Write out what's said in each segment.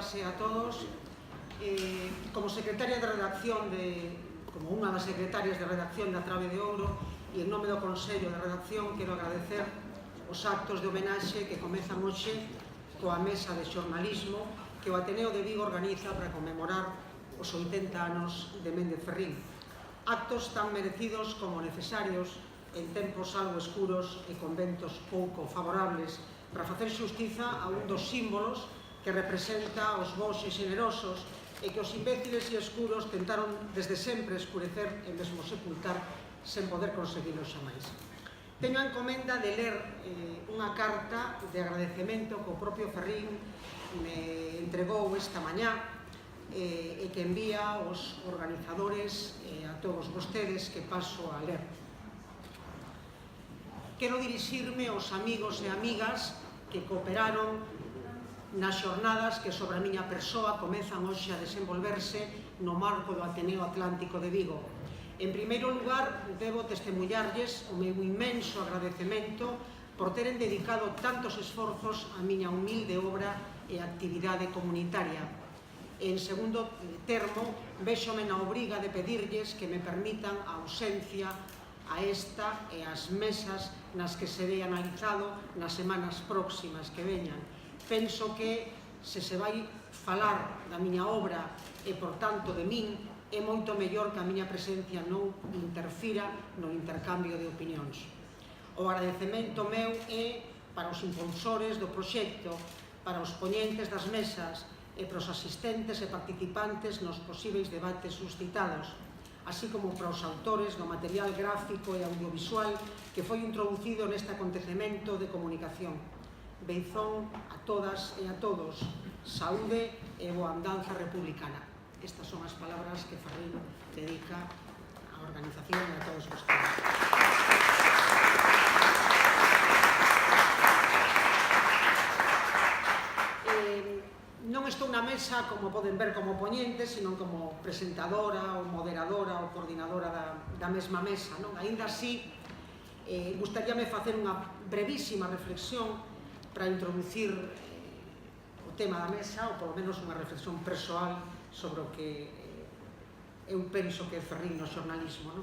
todas e a todos. Como secretaria de redacción, como unha das secretarias de redacción da Trave de Ouro, e en nome do Consello de Redacción, quero agradecer os actos de homenaxe que comezan hoxe coa Mesa de Xornalismo que o Ateneo de Vigo organiza para conmemorar os 80 anos de Méndez Ferrín. Actos tan merecidos como necesarios en tempos algo escuros e con ventos pouco favorables para facer xustiza a un dos símbolos que representa os bons e xenerosos e que os imbéciles e escuros tentaron desde sempre escurecer e mesmo sepultar sen poder conseguilo xamais. Teño a encomenda de ler unha carta de agradecemento que o propio Ferrín me entregou esta mañá e que envía aos organizadores e a todos vostedes que paso a ler. Quero dirixirme aos amigos e amigas que cooperaron nas xornadas que sobre a miña persoa comezan hoxe a desenvolverse no marco do Ateneo Atlántico de Vigo. En primeiro lugar, debo testemunharlles o meu inmenso agradecemento por teren dedicado tantos esforzos á miña humilde obra e actividade comunitaria. En segundo termo, véxome na obriga de pedirlles que me permitan a ausencia a esta e as mesas nas que serei analizado nas semanas próximas que veñan. Penso que se vai falar da miña obra e, por tanto, de min, é moito mellor que a miña presencia non interfira no intercambio de opinións. O agradecemento meu é para os impulsores do proxecto, para os poñentes das mesas e para os asistentes e participantes nos posíveis debates suscitados, así como para os autores do material gráfico e audiovisual que foi introducido neste acontecemento de comunicación. Beizón a todas e a todos, saúde e boa andanza republicana. Estas son as palabras que Ferrín dedica á organización e a todos vostedes. Non estou na mesa, como poden ver, como poñente, sino como presentadora, ou moderadora, ou coordinadora da mesma mesa. Aínda así, gustaríame facer unha brevísima reflexión para introducir o tema da mesa, ou polo menos unha reflexión persoal sobre o que eu penso que é Ferrín no xornalismo.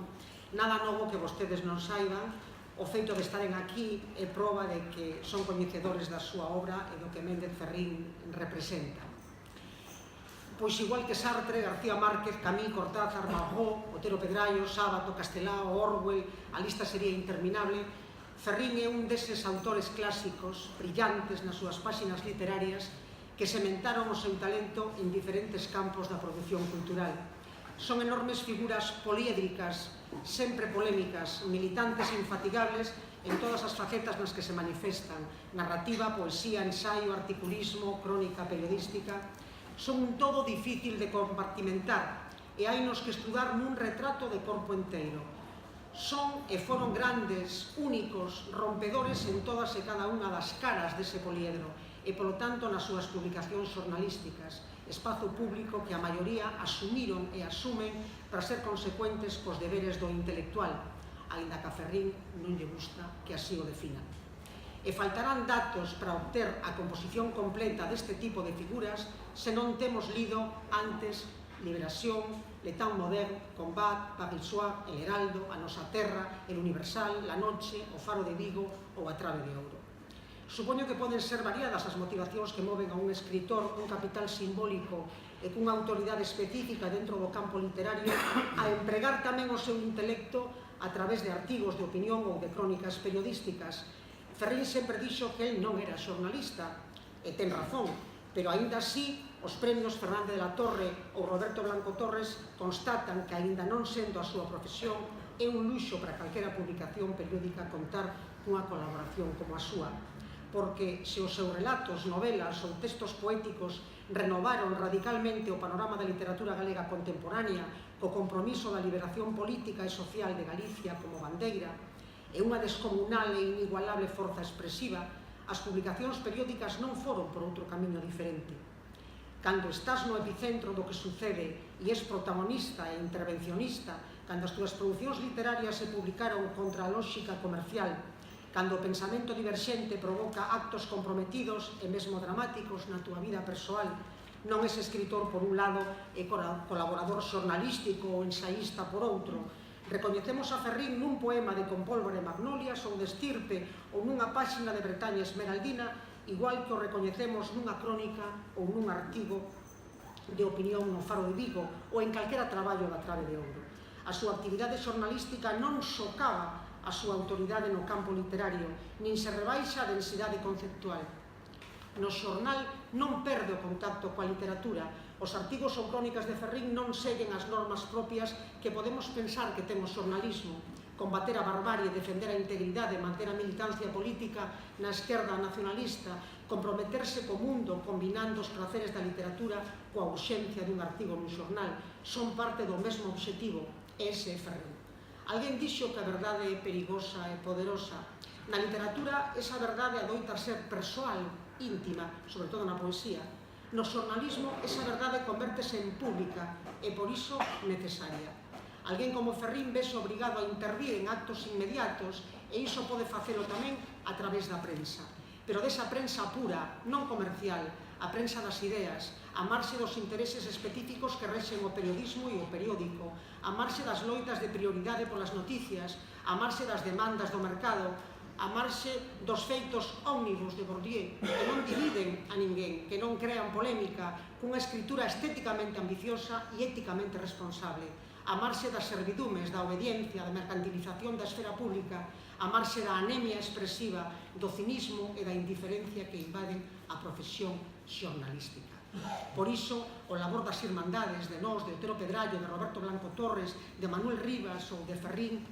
Nada novo que vostedes non saiban, o feito de estaren aquí é proba de que son coñecedores da súa obra e do que Méndez Ferrín representa. Pois igual que Sartre, García Márquez, Camus, Cortázar, Malraux, Otero Pedrayo, Sábato, Castelao, Orwell, a lista sería interminable, Ferrín é un deses autores clásicos, brillantes nas súas páxinas literarias, que sementaron o seu talento en diferentes campos da produción cultural. Son enormes figuras poliédricas, sempre polémicas, militantes e infatigables en todas as facetas nas que se manifestan: narrativa, poesía, ensaio, articulismo, crónica periodística. Son un todo difícil de compartimentar e hainos que estudar nun retrato de corpo enteiro. Son e foron grandes, únicos, rompedores en todas e cada unha das caras dese poliedro e, polo tanto, nas súas publicacións xornalísticas, espazo público que a maioría asumiron e asumen para ser consecuentes cos deberes do intelectual, aínda que a Ferrín non lle gusta que así o definan. E faltarán datos para obter a composición completa deste tipo de figuras se non temos lido antes Liberación, Le Temps Moderne, Combat, Paris Soir, El Heraldo, A Nosa Terra, El Universal, La Noche, O Faro de Vigo ou A Trave de Ouro. Supoño que poden ser variadas as motivacións que moven a un escritor un capital simbólico e cunha autoridade específica dentro do campo literario a empregar tamén o seu intelecto a través de artigos de opinión ou de crónicas periodísticas. Ferrín sempre dixo que el non era xornalista, e ten razón, pero aínda así os premios Fernández de la Torre ou Roberto Blanco Torres constatan que, aínda non sendo a súa profesión, é un luxo para calquera publicación periódica contar cunha colaboración como a súa. Porque se os seus relatos, novelas ou textos poéticos renovaron radicalmente o panorama da literatura galega contemporánea co compromiso da liberación política e social de Galicia como bandeira e unha descomunal e inigualable forza expresiva, as publicacións periódicas non foron por outro camiño diferente. Cando estás no epicentro do que sucede e és protagonista e intervencionista, cando as túas producións literarias se publicaron contra a lógica comercial, cando o pensamento diverxente provoca actos comprometidos e mesmo dramáticos na túa vida persoal, Non é escritor por un lado e colaborador xornalístico ou ensaísta por outro. Recoñecemos a Ferrín nun poema de Compólvora e Magnolias ou de Estirpe ou nunha páxina de Bretaña Esmeraldina, igual que o recoñecemos nunha crónica ou nun artigo de opinión no Faro de Vigo ou en calquera traballo da Trave de Ouro. A súa actividade xornalística non socava a súa autoridade no campo literario, nin se rebaixa a densidade conceptual. No xornal non perde o contacto coa literatura. Os artigos ou crónicas de Ferrín non seguen as normas propias que podemos pensar que ten o xornalismo. Combater a barbarie, defender a integridade, manter a militancia política na esquerda nacionalista, comprometerse co mundo combinando os praceres da literatura coa urxencia dun artigo nun xornal, son parte do mesmo obxectivo. Ese é Ferrín. Alguén dixo que a verdade é perigosa e poderosa. Na literatura, esa verdade adoita ser persoal, íntima, sobre todo na poesía. No xornalismo, esa verdade convértese en pública e, por iso, necesaria. Alguén como Ferrín vese obrigado a intervir en actos inmediatos e iso pode facelo tamén a través da prensa. Pero desa prensa pura, non comercial, a prensa das ideas, a marxe dos intereses específicos que rexen o periodismo e o periódico, a marxe das loitas de prioridade polas noticias, a marxe das demandas do mercado, a marxe dos feitos ómnibus de Bourdieu, que non dividen a ninguén, que non crean polémica, cunha escritura estéticamente ambiciosa e éticamente responsable, a marxe das servidumes, da obediencia, da mercantilización da esfera pública, a marxe da anemia expresiva, do cinismo e da indiferencia que invaden a profesión xornalística. Por iso, o labor das Irmandades, de nós, de Otero Pedrallo, de Roberto Blanco Torres, de Manuel Rivas ou de Ferrín,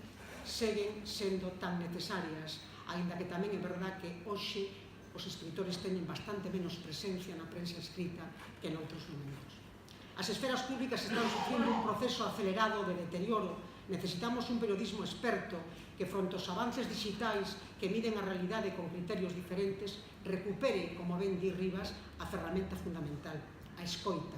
seguen sendo tan necesarias, aínda que tamén é verdad que hoxe os escritores teñen bastante menos presencia na prensa escrita que en outros momentos. As esferas públicas están sufrindo un proceso acelerado de deterioro. Necesitamos un periodismo experto que, fronte aos avances digitais que miden a realidade con criterios diferentes, recupere, como ben di Rivas, a ferramenta fundamental, a escoita.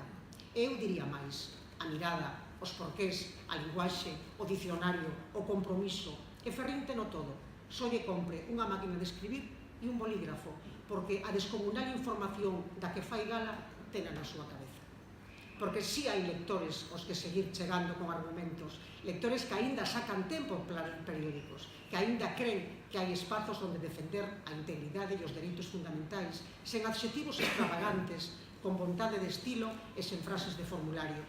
Eu diría máis, a mirada, os porqués, a linguaxe, o dicionario, o compromiso, que Ferrín teno todo. Só lle compre unha máquina de escribir e un bolígrafo, porque a descomunal información da que fai gala tena na súa cabeza. Porque si hai lectores aos que seguir chegando con argumentos, lectores que aínda sacan tempo para periódicos, que aínda creen que hai espazos onde defender a integridade e os dereitos fundamentais, sen adxetivos extravagantes, con vontade de estilo e sen frases de formulario.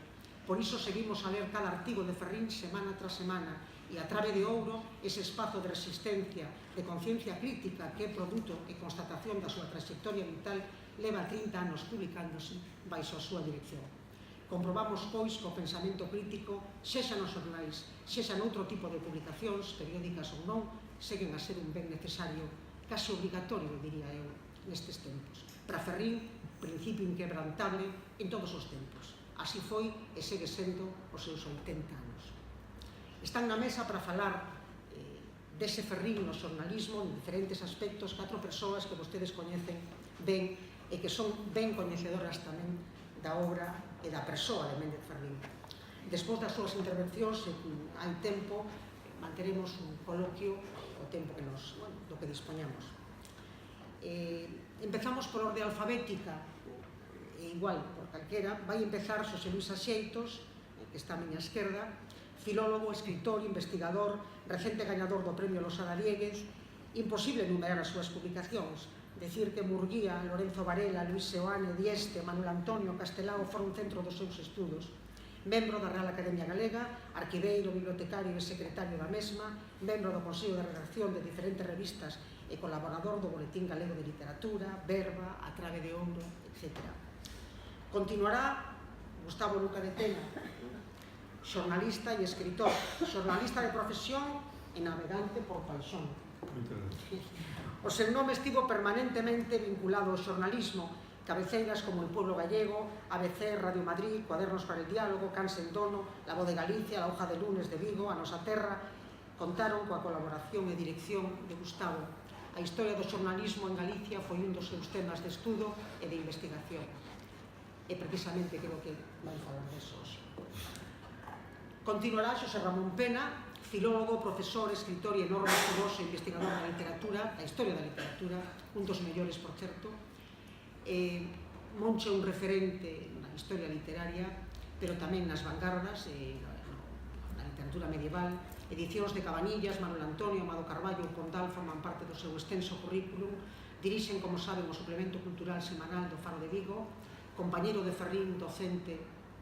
Por iso seguimos a ler cada artigo de Ferrín semana tras semana, e a Trave de Ouro, ese espazo de resistencia, de conciencia crítica que é produto e constatación da súa trayectoria vital, leva 30 anos publicándose baixo a súa dirección. Comprobamos, pois, que o pensamento crítico, sexa nos xornais, sexa noutro tipo de publicacións, periódicas ou non, seguen a ser un ben necesario, case obligatorio, diría eu, nestes tempos. Para Ferrín, principio inquebrantable en todos os tempos. Así foi e segue sendo os seus 80 anos. Están na mesa para falar dese Ferrín no xornalismo en diferentes aspectos, 4 persoas que vostedes coñecen ben e que son ben coñecedoras tamén da obra e da persoa de Méndez Ferrín. Despois das súas intervencións, se hai tempo, manteremos un coloquio o tempo que nos, do que dispoñamos. Empezamos por orde alfabética, e igual, por calquera, vai empezar Xosé Luís Axeitos, que está á miña esquerda, filólogo, escritor, investigador, recente gañador do Premio Losada Dieguez. Imposible enumerar as súas publicacións. Decir que Murguía, Lorenzo Varela, Luis Seoane, Dieste, Manuel Antonio, Castelao foron centro dos seus estudos. Membro da Real Academia Galega, arquiveiro, bibliotecario e secretario da mesma, membro do Consello de Redacción de diferentes revistas e colaborador do Boletín Galego de Literatura, Verba, A Trave de Ouro, etc. Continuará Gustavo Luca de Tena, xornalista e escritor, xornalista de profesión e navegante por paixón. O seu nome estivo permanentemente vinculado ao xornalismo, cabeceiras como El Pueblo Gallego, ABC, Radio Madrid, Cuadernos para el Diálogo, Can Sen Dono, La Voz de Galicia, La Hoja de Lunes de Vigo, A Nosa Terra, contaron coa colaboración e dirección de Gustavo. A historia do xornalismo en Galicia foi un dos seus temas de estudo e de investigación. E precisamente creo que vai falar deso hoxe. Continuará Xosé Ramón Pena, filólogo, profesor, escritor e enorme estudioso e investigador da literatura, da historia da literatura, un dos mellores, por certo. Moncho é un referente na historia literaria, pero tamén nas vanguardas, na literatura medieval. Edicións de Cabanillas, Manuel Antonio, Amado Carballo, Pondal forman parte do seu extenso currículum. Dirixen, como saben, o suplemento cultural semanal do Faro de Vigo. Compañeiro de Ferrín, docente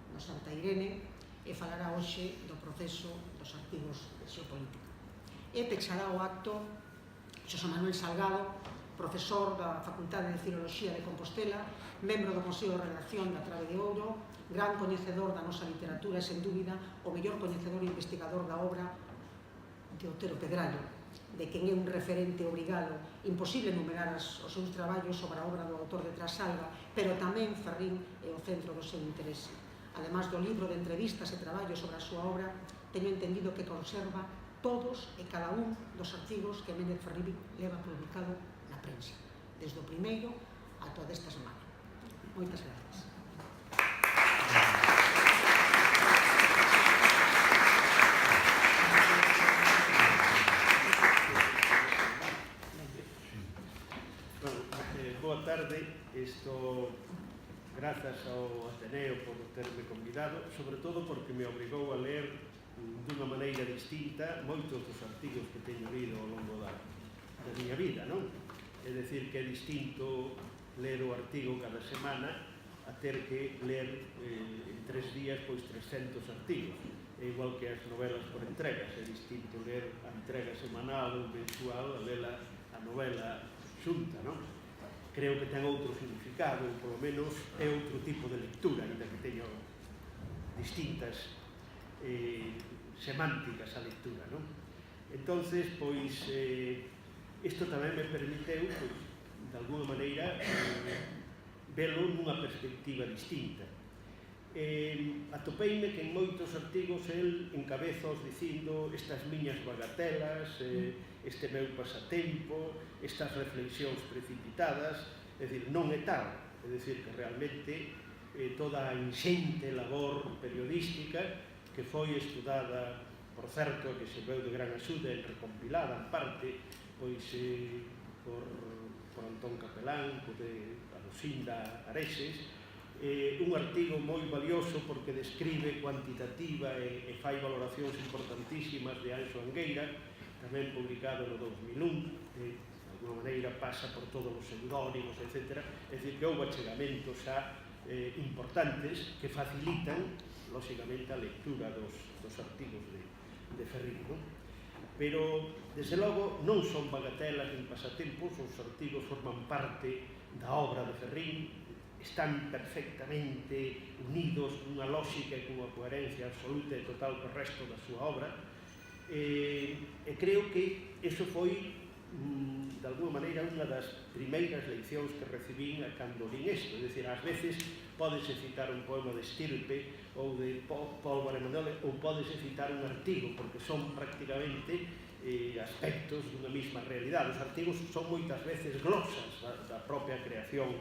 no Santa Irene, e falará hoxe do proceso dos artigos de xeopolítica. E pexará o acto Xosé Manuel Salgado, profesor da Facultade de Filoloxía de Compostela, membro do Consello de Redacción da Trave de Ouro, gran coñecedor da nosa literatura e, sen dúbida, o mellor coñecedor e investigador da obra de Otero Pedrallo, de quen é un referente obrigado. Imposible enumerar os seus traballos sobre a obra do autor de Trasalga, pero tamén Ferrín é o centro do seu interese. Ademais do libro de entrevistas e traballos sobre a súa obra, teño entendido que conserva todos e cada un dos artigos que Méndez Ferrín leva publicado na prensa, desde o primeiro ata o desta semana. Moitas gracias. Boa tarde. Grazas ao Ateneo por terme convidado, sobre todo porque me obrigou a ler dunha maneira distinta moitos dos artigos que teño lido ao longo da miña vida, non? É dicir, que é distinto ler o artigo cada semana a ter que ler en 3 días pois 300 artigos. É igual que as novelas por entregas, é distinto ler a entrega semanal ou mensual a ler a novela xunta, non? Creo que ten outro significado, ou polo menos é outro tipo de lectura, ainda que teño distintas semánticas a lectura, non? Entonces, pois, isto tamén me permiteu, pois, de alguna maneira, velo nunha perspectiva distinta. Atopeime que en moitos artigos el encabezaos dicindo estas miñas bagatelas, este meu pasatempo, estas reflexións precipitadas, é dicir, non é tal, é dicir, que realmente toda a inxente labor periodística que foi estudada, por certo, que se veu de gran axuda e recompilada en parte, pois por Antón Capelán, de Alucinda Areses, un artigo moi valioso porque describe cuantitativa e fai valoracións importantísimas de Anxo Angueira, tamén publicado no 2001, de alguma maneira pasa por todos os pseudónimos, etc. É dicir, que houve achegamentos xa importantes que facilitan, lóxicamente, a lectura dos artigos de Ferrín, non? Pero, desde logo, non son bagatelas nin pasatempos, os artigos forman parte da obra de Ferrín, están perfectamente unidos nunha lógica e cunha coherencia absoluta e total co resto da súa obra, e creo que iso foi, de alguma maneira, unha das primeiras leccións que recibín cando lín isto. É dicir, ás veces pódese citar un poema de Stirpe ou de Pólvora Emanuele, ou pódese citar un artigo, porque son prácticamente aspectos dunha mesma realidade. Os artigos son moitas veces glosas da propia creación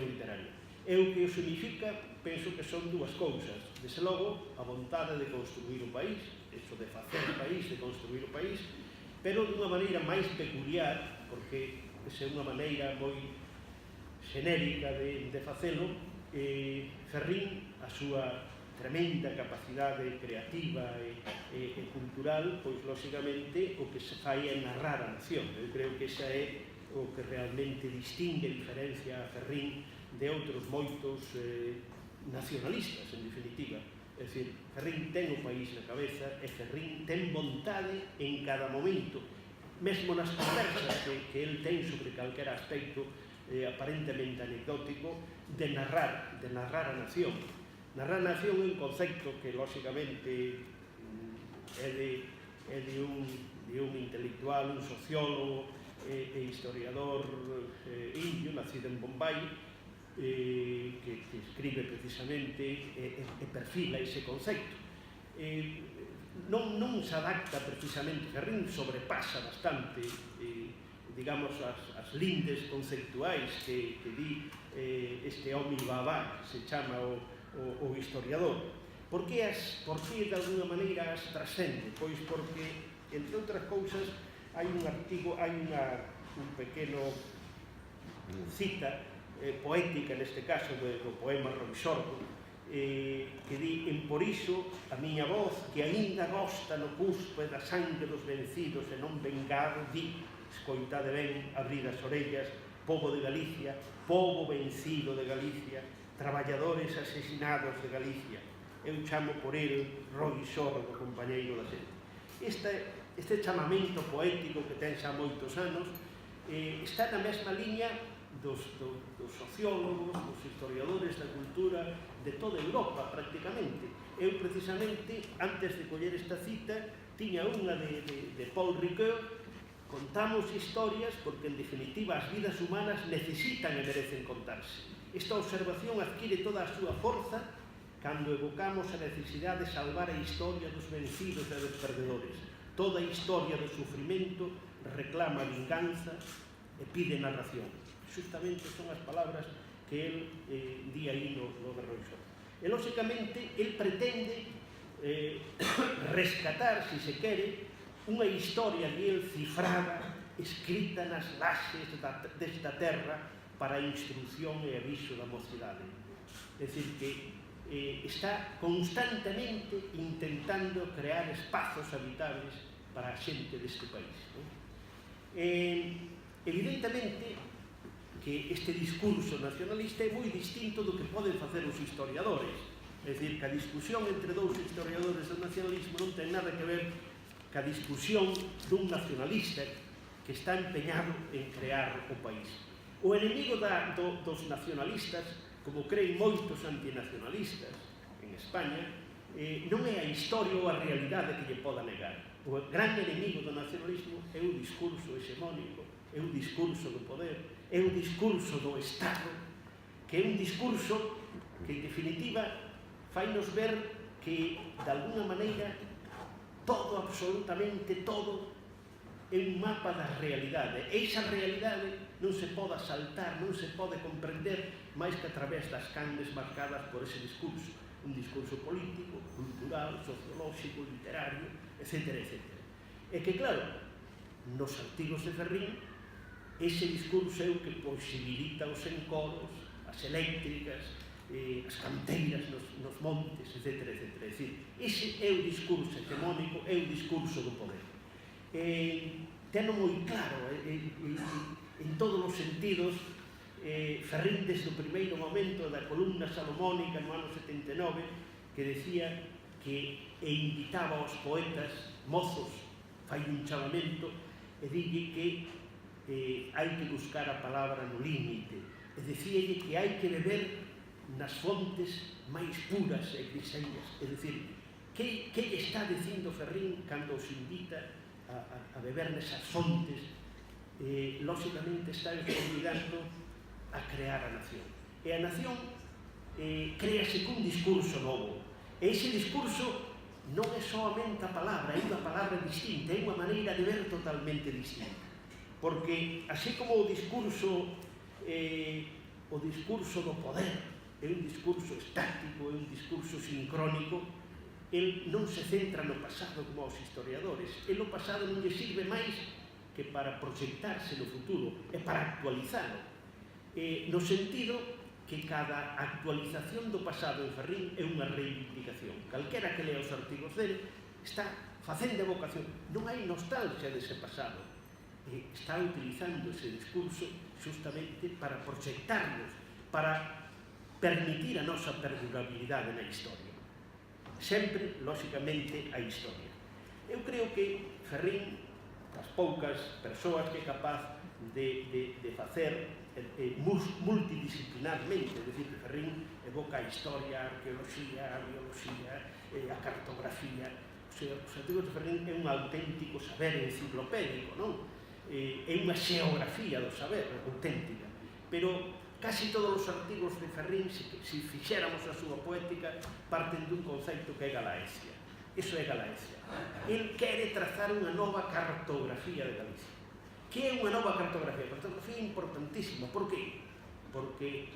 literaria. E o que o significa, penso que son dúas cousas. Desde logo, a vontade de construir o país, eso de facer o país, de construir o país, pero dunha maneira máis peculiar, porque esa é unha maneira moi xenérica de facelo. Ferrín, a súa tremenda capacidade creativa e cultural, pois, lóxicamente, o que se fai é narrar a nación. Eu creo que esa é o que realmente distingue e diferencia a Ferrín de outros moitos nacionalistas, en definitiva. É dicir, Ferrín ten o país na cabeza e Ferrín ten vontade en cada momento, mesmo nas conversas que el ten sobre calquera aspecto aparentemente anecdótico, de narrar a nación. Narrar a nación é un concepto que, lóxicamente, é de un intelectual, un sociólogo e historiador indio, nacido en Bombay, que escribe precisamente e perfila ese concepto. Non se adapta precisamente, Ferrín sobrepasa bastante, digamos, as lindes conceptuais que di este home babá, que se chama o historiador. Por que de alguna maneira as trascende? Pois porque, entre outras cousas, hai un artigo, hai un pequeno cita poética, neste caso, do poema Roi Sordo, que di: por iso a miña voz, que aínda gosta no cuspe da sangue dos vencidos e non vengado, di, escoitade ben, abrid as orellas, pobo de Galicia, pobo vencido de Galicia, traballadores asesinados de Galicia, eu chamo por el Roi Sordo, compañeiro da xente. Este chamamento poético que ten xa moitos anos está na mesma liña dos sociólogos, dos historiadores da cultura de toda Europa, prácticamente. Eu, precisamente, antes de coller esta cita, tiña unha de Paul Ricoeur: contamos historias porque, en definitiva, as vidas humanas necesitan e merecen contarse. Esta observación adquire toda a súa forza cando evocamos a necesidade de salvar a historia dos vencidos e dos perdedores. Toda a historia do sufrimento reclama vinganza e pide narración. Justamente son as palabras que el di aí no de Roi Sordo. E, lóxicamente, el pretende rescatar, si se quere, unha historia de el cifrada, escrita nas laxes desta terra para a instrucción e aviso da mocidade. É dicir, que está constantemente intentando crear espazos habitables para a xente deste país. Evidentemente que este discurso nacionalista é moi distinto do que poden facer os historiadores. É dicir, que a discusión entre dous historiadores do nacionalismo non ten nada que ver ca discusión dun nacionalista que está empeñado en crear o país. O enemigo dos nacionalistas, como creen moitos antinacionalistas en España, non é a historia ou a realidade que lle poda negar. O gran enemigo do nacionalismo é o discurso hexemónico, é o discurso do poder, é o discurso do Estado, que é un discurso que, en definitiva, fainos ver que, de alguna maneira, todo, absolutamente todo, é un mapa da realidade. E esa realidade non se pode saltar, non se pode comprender máis que a través das canles marcadas por ese discurso. Un discurso político, cultural, sociolóxico, literario, etc. E que, claro, nos artigos de Ferrín, ese discurso é o que posibilita os encoros, as eléctricas, as canteiras nos montes, etc. É dicir, ese é o discurso hegemónico, é o discurso do poder. Teno moi claro, en todos os sentidos, Ferrín, desde o primeiro momento da columna salomónica no ano 79, que decía que invitaba aos poetas mozos, fai un chamamento, e dille que hai que buscar a palabra no límite, e dicíalle que hai que beber nas fontes máis puras e griseiras. É dicir, que lle está dicindo Ferrín cando os invita a beber nesas fontes? Lóxicamente está convidando a crear a nación. E a nación créase cun discurso novo. E ese discurso non é solamente a palabra, é unha palabra distinta, é unha maneira de ver totalmente distinta. Porque, así como o discurso do poder é un discurso estático, é un discurso sincrónico, el non se centra no pasado como os historiadores. El o pasado non lle sirve máis que para proxectarse no futuro e para actualizarlo. No sentido que cada actualización do pasado en Ferrín é unha reivindicación. Calquera que lea os artigos dele está facendo evocación. Non hai nostalgia dese pasado. Está utilizando ese discurso justamente para proxectarnos, para permitir a nosa perdurabilidade na historia. Sempre, lóxicamente, a historia. Eu creo que Ferrín, das poucas persoas que é capaz de facer multidisciplinarmente, é dicir, que Ferrín evoca a historia, a arqueoloxía, a biología, a cartografía. Os artigos de Ferrín é un auténtico saber enciclopédico, non? É unha xeografía do saber auténtica, pero casi todos os artigos de Ferrín, se fixéramos a súa poética, parten dun conceito que é Galaecia. Iso é Galaecia. El quere trazar unha nova cartografía de Galicia. Que é unha nova cartografía? Cartografía importantísima. Por qué? Porque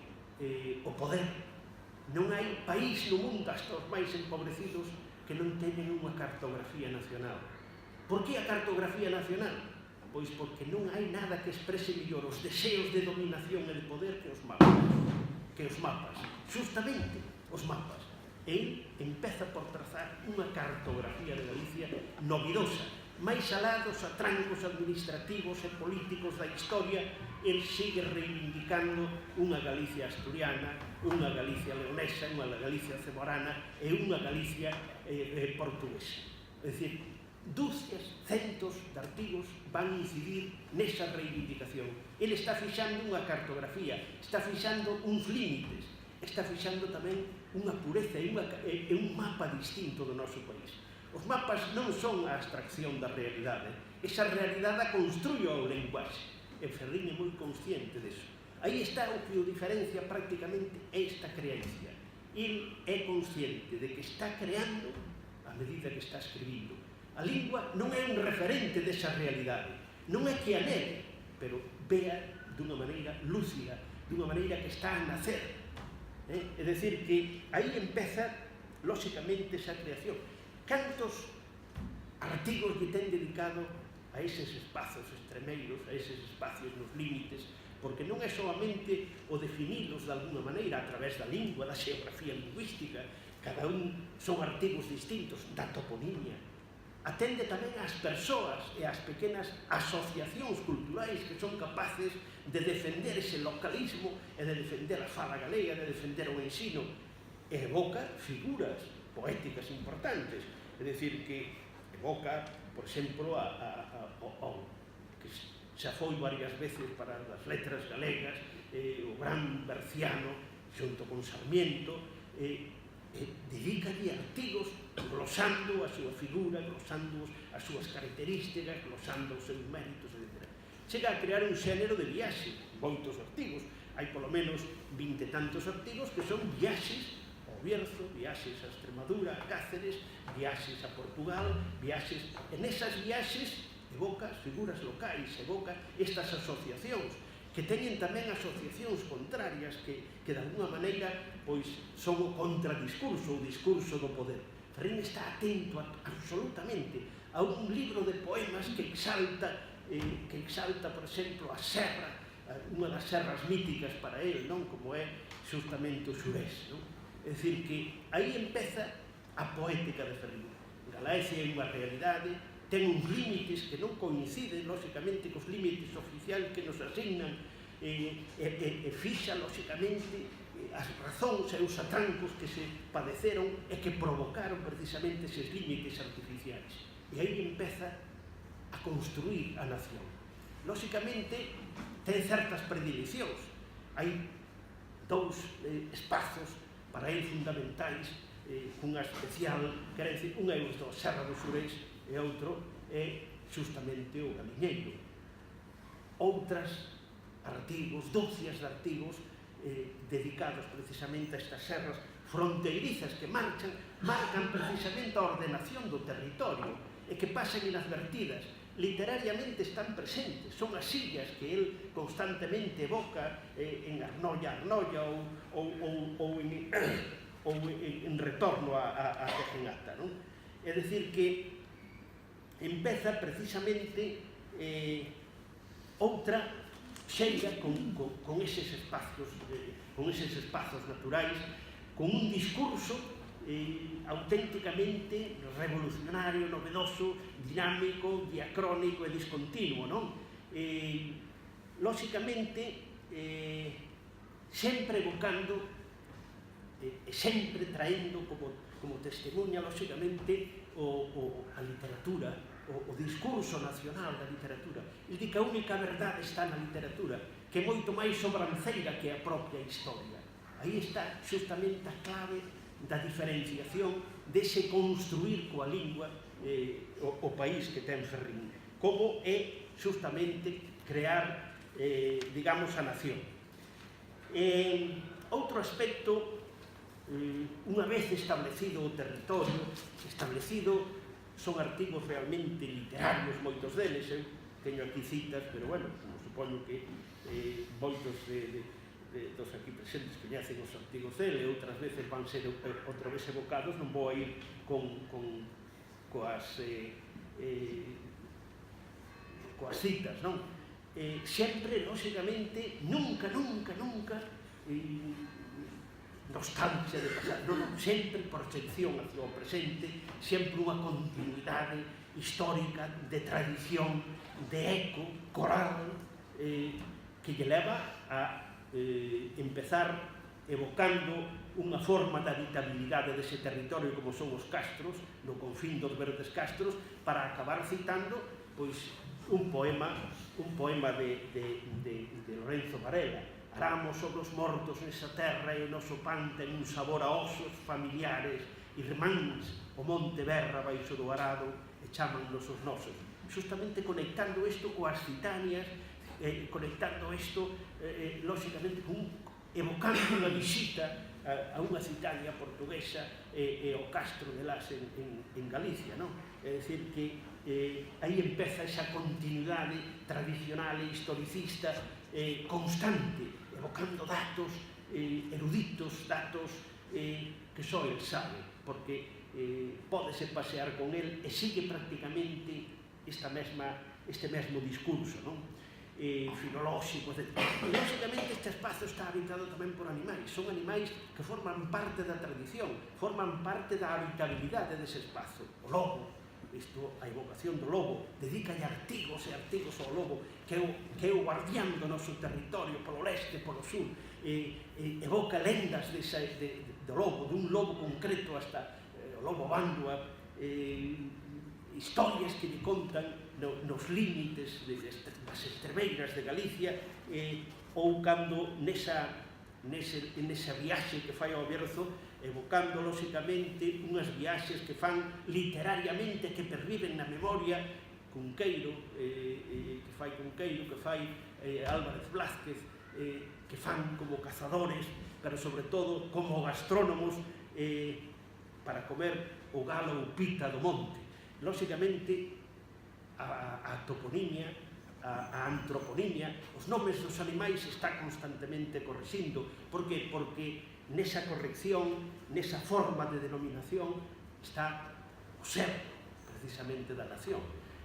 o poder. Non hai país no mundo, hasta os máis empobrecidos, que non teñen unha cartografía nacional. Por que a cartografía nacional? Pois porque non hai nada que exprese mellor os deseos de dominación e de poder que os mapas. Justamente os mapas. El empeza por trazar unha cartografía de Galicia novidosa, máis alá dos atrancos administrativos e políticos da historia. El sigue reivindicando unha Galicia asturiana, unha Galicia leonesa, unha Galicia zamorana e unha Galicia portuguesa. É dicir, dúcias, centos de artigos van incidir nesa reivindicación. Ele está fixando unha cartografía, está fixando uns límites, está fixando tamén unha pureza e un mapa distinto do noso país. Os mapas non son a abstracción da realidade, esa realidade a construye o lenguaxe. E Ferrín é moi consciente deso. Aí está o que o diferencia prácticamente esta creencia. El é consciente de que está creando a medida que está escribindo. A lingua non é un referente desa realidade, non é que a negue, pero vea dunha maneira lúcida, dunha maneira que está a nacer. É dicir, que aí empeza, lóxicamente, esa creación. Cantos artigos lle ten dedicado a eses espazos extremeiros, a eses espacios nos límites, porque non é solamente o definilos de alguna maneira a través da lingua, da xeografía lingüística, cada un son artigos distintos, da toponimia. Atende tamén ás persoas e ás pequenas asociacións culturais que son capaces de defender ese localismo e de defender a fala galega, de defender o ensino, e evoca figuras poéticas importantes. É dicir, que evoca, por exemplo, que xa foi varias veces para as letras galegas, o gran Berciano, xunto con Sarmiento, dedicalle artigos glosando a súa figura, glosando as súas características, glosando os seus méritos, etc. Chega a crear un xénero de viaxe, moitos artigos, hai polo menos 20 e tantos artigos que son viaxes ao Bierzo, viaxes a Extremadura, a Cáceres, viaxes a Portugal, viaxes... En esas viaxes evoca as figuras locais, evoca estas asociacións, que teñen tamén asociacións contrarias que de alguna maneira son o contradiscurso, o discurso do poder. Ferrín está atento absolutamente a un libro de poemas que exalta, por exemplo, a serra, unha das serras míticas para él, como é justamente o Xurés. É dicir, que aí empeza a poética de Ferrín. Galaecia é unha realidade, ten uns límites que non coinciden, lóxicamente, cos límites oficiais que nos asignan, e fixa, lóxicamente, as razóns e os atrancos que se padeceron e que provocaron precisamente eses límites artificiais. E aí empeza a construir a nación. Lóxicamente, ten certas predileccións. Hai dous espazos para ele fundamentais, cunha especial querencia. Un é o da Serra do Xurés e outro é justamente o Galiñeiro. Outras artigos, dúcias de artigos dedicados precisamente a estas serras fronteirizas que marcan precisamente a ordenación do territorio e que pasan inadvertidas. Literariamente están presentes, son as illas que el constantemente evoca en Arnolla ou en retorno a Tejenata. É dicir, que empeza precisamente outra xeira con eses espazos naturais, con un discurso auténticamente revolucionario, novedoso, dinámico, diacrónico e discontinuo. Lóxicamente, sempre evocando e sempre traendo como testemunha, lóxicamente, a literatura, o discurso nacional da literatura. El di que a única verdade está na literatura, que é moito máis sobranceira que a propia historia. Aí está justamente a clave da diferenciación dese construir coa lingua o país que ten Ferrín, como é justamente crear, digamos, a nación. Outro aspecto, unha vez establecido o territorio, son artigos realmente literarios, moitos deles, teño aquí citas, pero bueno, como supoño que moitos dos aquí presentes coñecen os artigos dele, outras veces van ser outra vez evocados, non vou a ir coas citas, non? Sempre, lóxicamente, nunca nostalgia de pasar, non, sempre proxección hacia o presente, sempre unha continuidade histórica, de tradición, de eco, coral, que lle leva a empezar evocando unha forma de habitabilidade dese territorio como son os castros, no confín dos verdes castros, para acabar citando pois un poema de Lorenzo Varela. Aramos sobre os mortos nesa terra e o noso pan ten un sabor a osos familiares, irmáns, o monte berra baixo do arado e chamannos os nosos. Justamente conectando isto coas citanias, conectando isto, lóxicamente, evocando unha visita a unha citania portuguesa e ao Castro de Las en Galicia, non? É dicir que aí empeza esa continuidade tradicional e historicista constante, evocando datos eruditos, datos que só el sabe, porque pódese pasear con el e sigue prácticamente este mesmo discurso, non? Filolóxico, etc. E, lóxicamente, este espazo está habitado tamén por animais. Son animais que forman parte da tradición, forman parte da habitabilidade dese espazo. O lobo, isto, a evocación do lobo, dedicalle artigos e artigos ao lobo, que é o guardián do noso territorio, polo leste, polo sur, evoca lendas do lobo, dun lobo concreto hasta o lobo Bandua, historias que lle contan nos límites das estremeiras de Galicia, ou cando nesa viaxe que fai ao Bierzo, evocando, lóxicamente, unhas viaxes que fan literariamente, que perviven na memoria, Cunqueiro, que fai Álvarez Blázquez, que fan como cazadores, pero sobre todo como gastrónomos, para comer o galo ou pita do monte. Lóxicamente, a toponimia, a antroponimia, os nomes dos animais está constantemente corrixindo. Por que? Porque nesa corrección, nesa forma de denominación, está o ser, precisamente, da nación.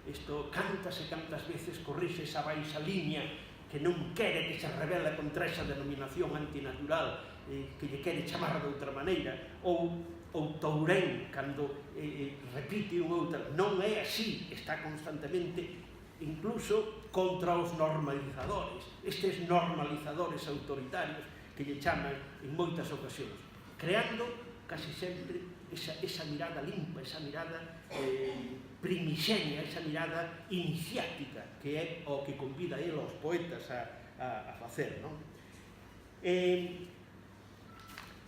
Isto, cantas e cantas veces corrixe esa baixa liña que non quere que se revela contra esa denominación antinatural, que lle quere chamar de outra maneira, ou Tourén, cando repite unha outra. Non é así, está constantemente, incluso, contra os normalizadores, estes normalizadores autoritarios que lle chaman en moitas ocasións, creando casi sempre esa mirada limpa, esa mirada primixenia, esa mirada iniciática, que é o que convida a ele aos poetas a facer, non?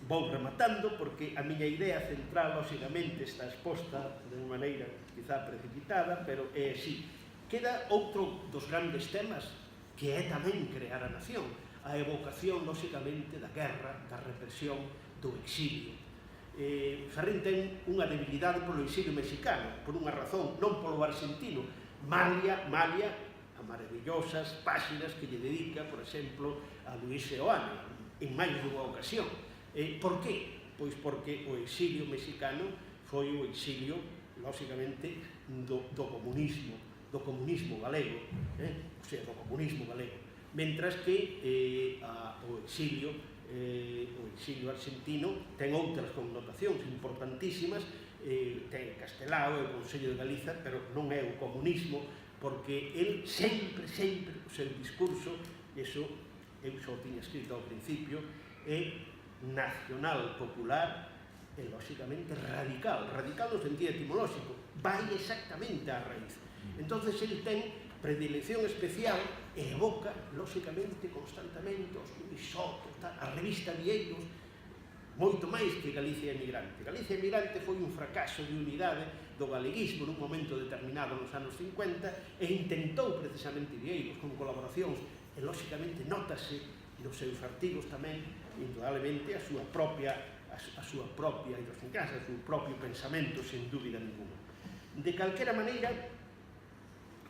Vou rematando, porque a miña idea central, lóxicamente, está exposta de unha maneira quizá precipitada, pero é así. Queda outro dos grandes temas, que é tamén crear a nación, a evocación, lóxicamente, da guerra, da represión, do exilio. Ferrín ten unha debilidade polo exilio mexicano, por unha razón, non polo argentino. Malia, a maravillosas páxinas que lle dedica, por exemplo, a Luis Seoane, en máis dunha ocasión. Por qué? Pois porque o exilio mexicano foi o exilio, lóxicamente, do comunismo galego, o sea, do comunismo galego, mentras que o exilio argentino ten outras connotacións importantísimas, ten Castelao e o Consello de Galiza, pero non é o comunismo, porque el sempre, o seu discurso, eso eu só tiña escrito ao principio, é nacional, popular e, lóxicamente, radical no sentido etimolóxico, vai exactamente á raíz. Entonces, ele ten predilección especial e evoca, lóxicamente, constantemente os Luis Soto, a revista Vieiros, moito máis que Galicia Emigrante. Galicia Emigrante foi un fracaso de unidade do galeguismo nun momento determinado nos anos 50 e intentou, precisamente, Vieiros, con colaboracións, e, lóxicamente, notase nos seus artigos tamén, indudablemente, a súa propia idiosincrasia, o seu propio pensamento, sen dúbida ninguna. De calquera maneira,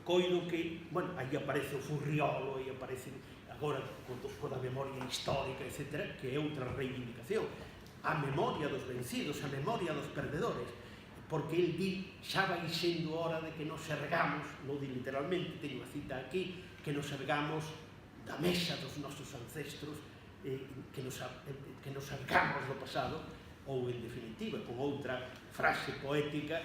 coido que, bueno, aí aparece o Furriolo, aí aparece agora coa memoria histórica, etc., que é outra reivindicación. A memoria dos vencidos, a memoria dos perdedores. porque el di xa vai sendo hora de que nos ergamos, non di literalmente, teño a cita aquí, que nos ergamos da mesa dos nosos ancestros, que nos ergamos do pasado, ou en definitiva, con outra frase poética,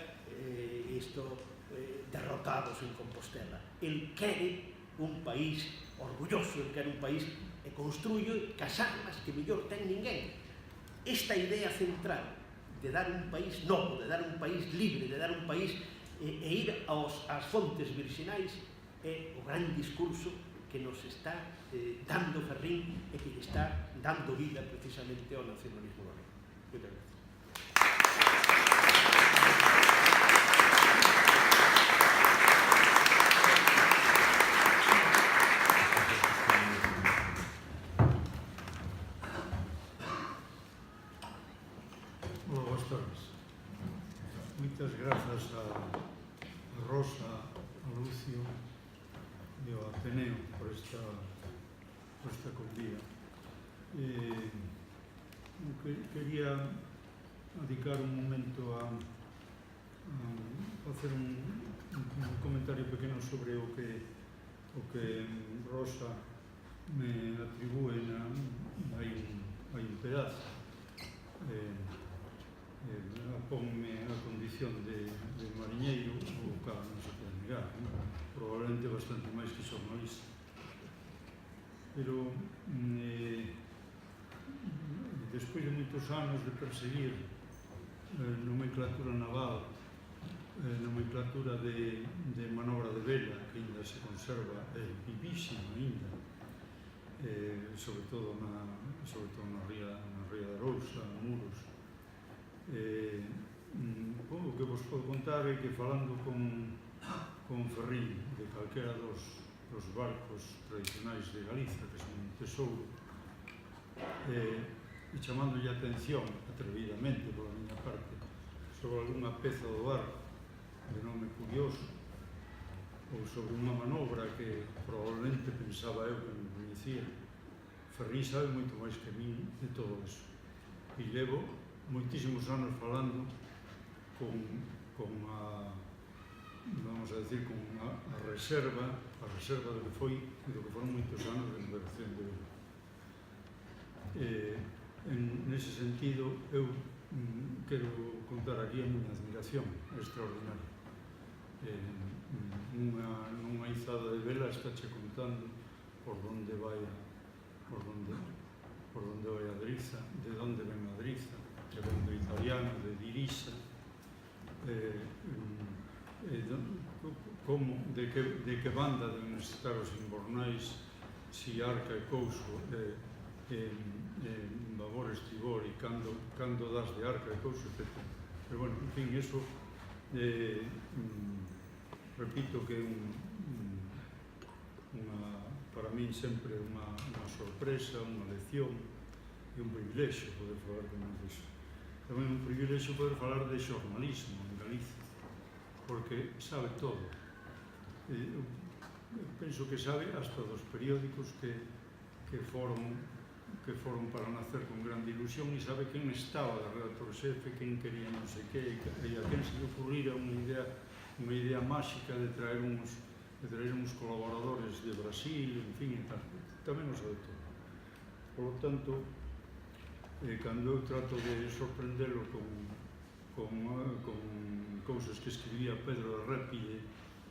derrotados en Compostela. El quere un país orgulloso, el quere un país e construyo cas armas que mellor ten ninguén. Esta idea central de dar un país novo, de dar un país libre, de dar un país e ir ás fontes virxinais é o gran discurso que nos está dando Ferrín e que está dando vida precisamente ao nacionalismo galego. Moitas gracias. Moitas grazas a Rosa, a Lucio e ao Ateneo por esta convida. Quería dedicar un momento a facer un comentario pequeno sobre o que Rosa me atribúe hai un pedazo. Ponme a condición de mariñeiro, o cal non se pode negar, probablemente bastante máis que xornalista. Pero despois de moitos anos de perseguir nomenclatura naval, nomenclatura de manobra de vela, que ainda se conserva, vivísima ainda, sobre todo na ría de Arousa, Muros. O que vos podo contar é que falando con Ferrín de calquera dos barcos tradicionais de Galiza, que son un tesouro, e chamándolle a atención, atrevidamente pola miña parte, sobre algunha peza do barco de nome curioso, ou sobre unha manobra que probablemente pensaba eu que non coñecía, Ferrín sabe moito máis que min de todo eso. E levo moitísimos anos falando con a reserva do que foi e do que foron moitos anos de navegación de vela. Nese sentido, eu quero contar aquí a miña admiración extraordinaria. Nunha izada de vela estáche contando por onde vai a driza, de onde ven a driza, de do italiano, de dirisa, de que banda deben estar os inbornais, si arca e couso, babor, estribor, e cando das de arca e couso, etc. Pero, bueno, en fin, eso, repito que é para min sempre unha sorpresa, unha lección e un privilexio poder falar con iso. Tamén un privilexio poder falar de xornalismo en Galicia, porque sabe todo. Eu penso que sabe hasta dos periódicos que foron para nacer con grande ilusión, e sabe quen estaba de redactor xefe, quen quería non sei que, e a quen se lle ocurrira unha idea máxica de traer uns colaboradores de Brasil, en fin, e tal. Tamén o sabe todo. Por lo tanto, cando eu trato de sorprendelo con cousas que escribía Pedro de Répide,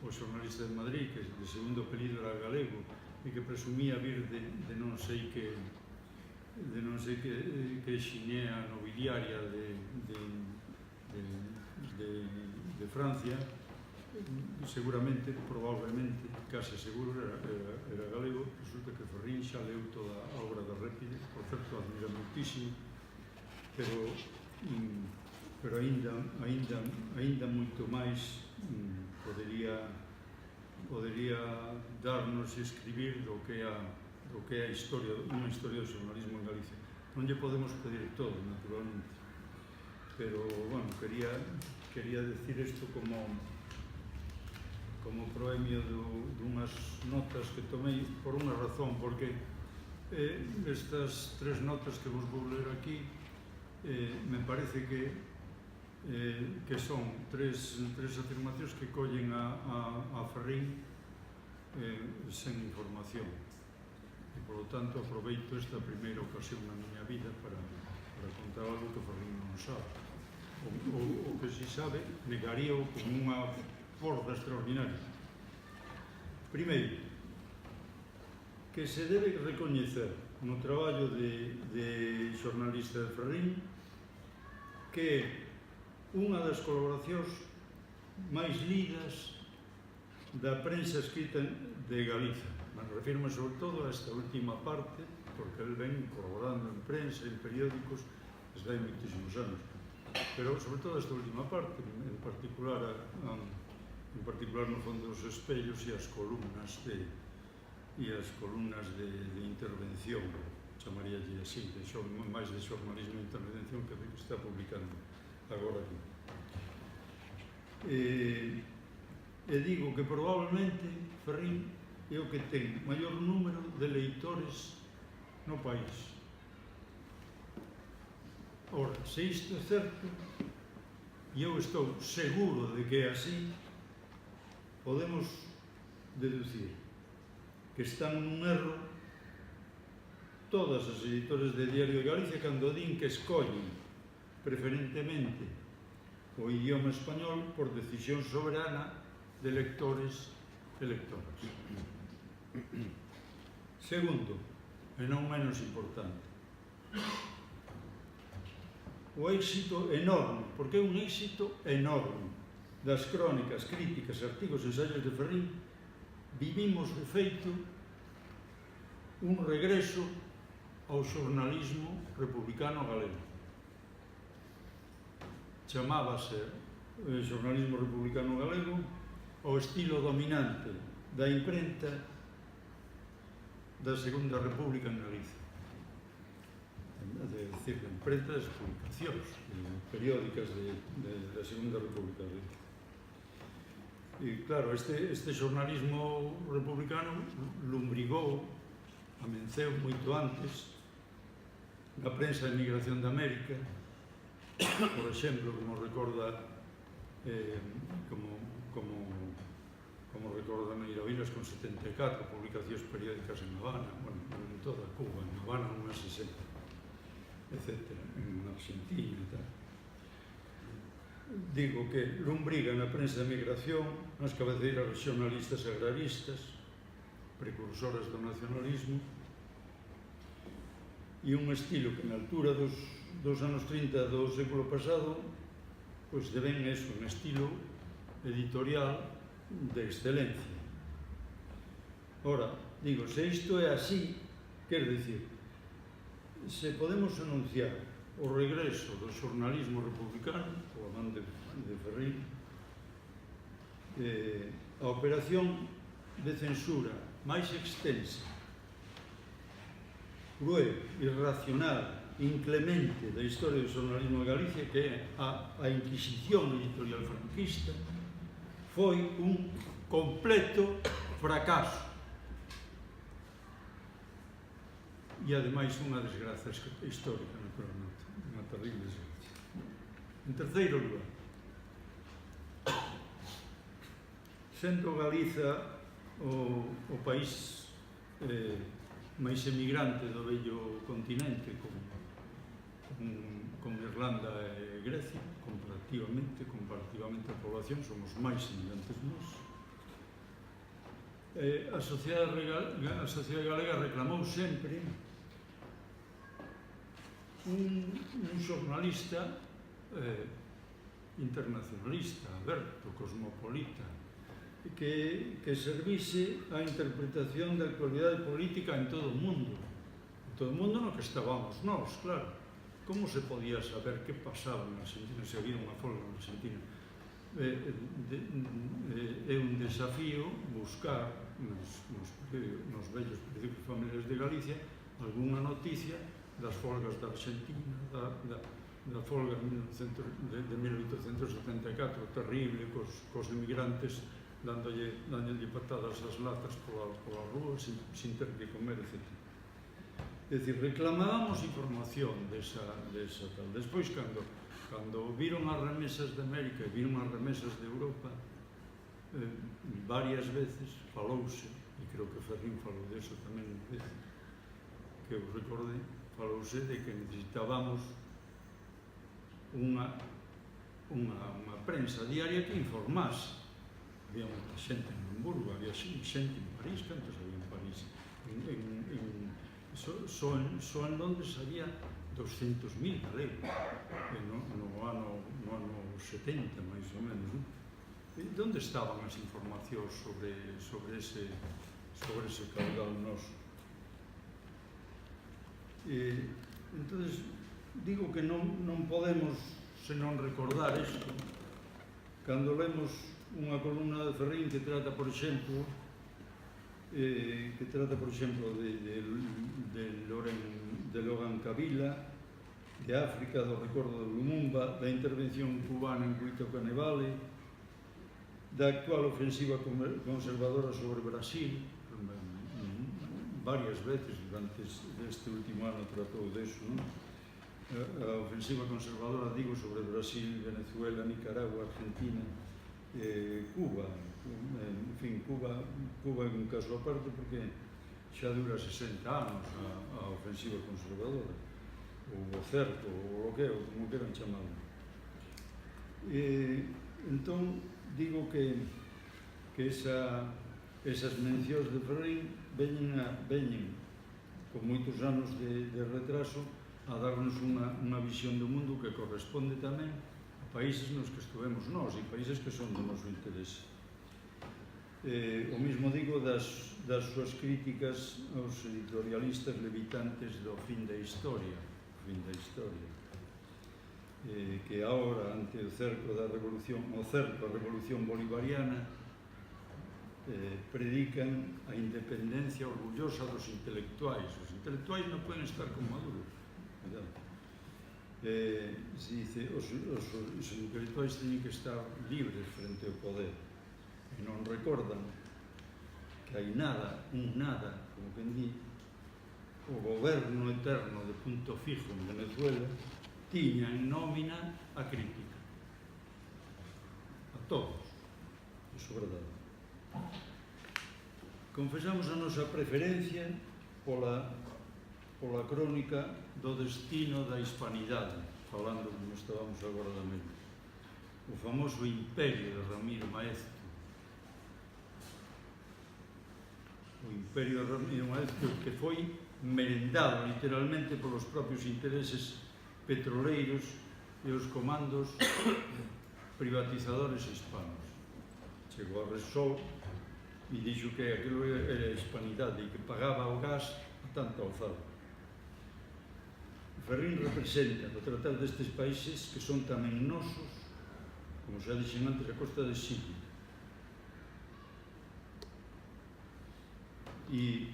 o xornalista de Madrid, que de segundo apelido era galego, e que presumía vir de non sei que xinea nobiliaria de Francia, seguramente, probablemente, case seguro era galego. Resulta que Ferrín xa leu toda a obra de Répide, por certo, admira muitísimo, pero aínda moito máis podería darnos e escribir do que é unha historia do xornalismo en Galicia. Non lle podemos pedir todo, naturalmente, pero, bueno, quería decir isto como proemio dunhas notas que tomei por unha razón, porque estas 3 notas que vos vou ler aquí me parece que que son tres afirmacións que collen a Ferrín sen información. E, polo tanto, aproveito esta primeira ocasión na miña vida para contar algo que Ferrín non sabe. O que si sabe, negaríao como unha forza extraordinaria. Primeiro, que se debe recoñecer no traballo de xornalista de Ferrín que unha das colaboracións máis lidas da prensa escrita de Galiza. Me refirme sobre todo a esta última parte, porque el ven colaborando en prensa, en periódicos, desde hai moitísimos anos. Pero sobre todo esta última parte, en particular no fondo dos espellos e as columnas de intervención, chamaríalle así, máis de xornalismo de intervención que está publicando agora aquí. E digo que probablemente Ferrín é o que ten maior número de leitores no país. Ora, se isto é certo, e eu estou seguro de que é así, podemos deducir que están nun erro todas as editores de Diario de Galicia cando din que escollen preferentemente o idioma español por decisión soberana de lectores e lectoras. Segundo, e non menos importante, o éxito enorme, porque é un éxito enorme, das crónicas, críticas, artigos e ensaios de Ferrín. Vivimos, de feito, un regreso ao xornalismo republicano galego. Chamábase xornalismo republicano galego o estilo dominante da imprenta da Segunda República en Galicia. É dicir, da imprenta das publicacións periódicas da Segunda República en Galicia. E claro, este xornalismo republicano lumbrigou, amenceu moito antes na prensa de emigración de América, por exemplo, como recorda recorda Neira Vilas con 74 publicacións periódicas en Habana, bueno, en toda Cuba, en Habana unhas 60, etc., en Argentina e tal. Digo que lumbriga na prensa de emigración, nas cabeceiras regionalistas e agraristas, precursoras do nacionalismo, e un estilo que na altura dos anos 30 do século pasado pois devén eso, un estilo editorial de excelencia. Ora, digo, se isto é así, quer dicir, se podemos anunciar o regreso do xornalismo republicano, o man de Ferrín, a operación de censura máis extensa, cruel, irracional, inclemente da historia do xornalismo de Galicia, que é a Inquisición editorial franquista, foi un completo fracaso. E, ademais, unha desgraza histórica, naturalmente, unha terrible desgraza. En terceiro lugar, sendo Galiza o país máis emigrante do vello continente, con Irlanda e Grecia, comparativamente a población, somos máis emigrantes nós. A sociedade galega reclamou sempre un xornalista internacionalista, aberto, cosmopolita, que servise a interpretación da actualidade política en todo o mundo. En todo o mundo no que estábamos nós, claro. Como se podía saber que pasaba na Argentina se había unha folga na Argentina? É un desafío buscar nos vellos periódicos familiares de Galicia algunha noticia das folgas da Argentina, da folga de 1874, terrible, cos emigrantes dándolle patadas ás latas pola rúa sin ter que comer, etc. É dicir, reclamábamos información desa tal. Despois, cando cando viron as remesas de América e viron as remesas de Europa, varias veces falouse, e creo que Ferrín falou deso tamén veces, que eu recorde, falouse de que necesitábamos unha prensa diaria que informase. Había moita xente en Hamburgo, había xente en París, cantos había en París? Só en Londres había 200.000 galegos no ano 70, máis ou menos. E onde estaban as informacións sobre ese caudal noso? Entonces, digo que non podemos senón recordar isto cando lemos unha columna de Ferrín que trata, por exemplo, de Logan Kabila, de África, do recordo de Lumumba, da intervención cubana en Cuito Canevale, da actual ofensiva conservadora sobre Brasil. Varias veces durante este último ano tratou deso, non? A ofensiva conservadora, digo, sobre Brasil, Venezuela, Nicaragua, Argentina, Cuba. En fin, Cuba é un caso aparte porque xa dura 60 anos a ofensiva conservadora, ou o cerco, ou o bloqueo, como queran chamalo. Entón, digo que esas mencións de Ferrín veñen con moitos anos de retraso a darnos unha visión do mundo que corresponde tamén a países nos que estuvemos nós e países que son do noso interese. O mesmo digo das súas críticas aos editorialistas levitantes do fin da historia, que agora, ante o cerco a revolución bolivariana, predican a independencia orgullosa dos intelectuais. Os intelectuais non poden estar con Maduro. Se dice, os intelectuais teñen que estar libres frente ao poder e non recordan que hai nada, como quen di, o goberno eterno de punto fijo en Venezuela tiña en nómina a crítica a todos. Iso é verdade. Confesamos a nosa preferencia pola crónica do destino da hispanidade, falando como estábamos agora da mente. O famoso imperio de Ramiro Maeztu. O imperio de Ramiro Maeztu que foi merendado literalmente polos propios intereses petroleiros e os comandos privatizadores hispanos. Chegou a Repsol e dixo que aquilo era a hispanidade e que pagaba o gas a tanta alzada. Ferrín representa, no tratar destes países que son tamén nosos, como xa dixen antes, a costa de Silla. E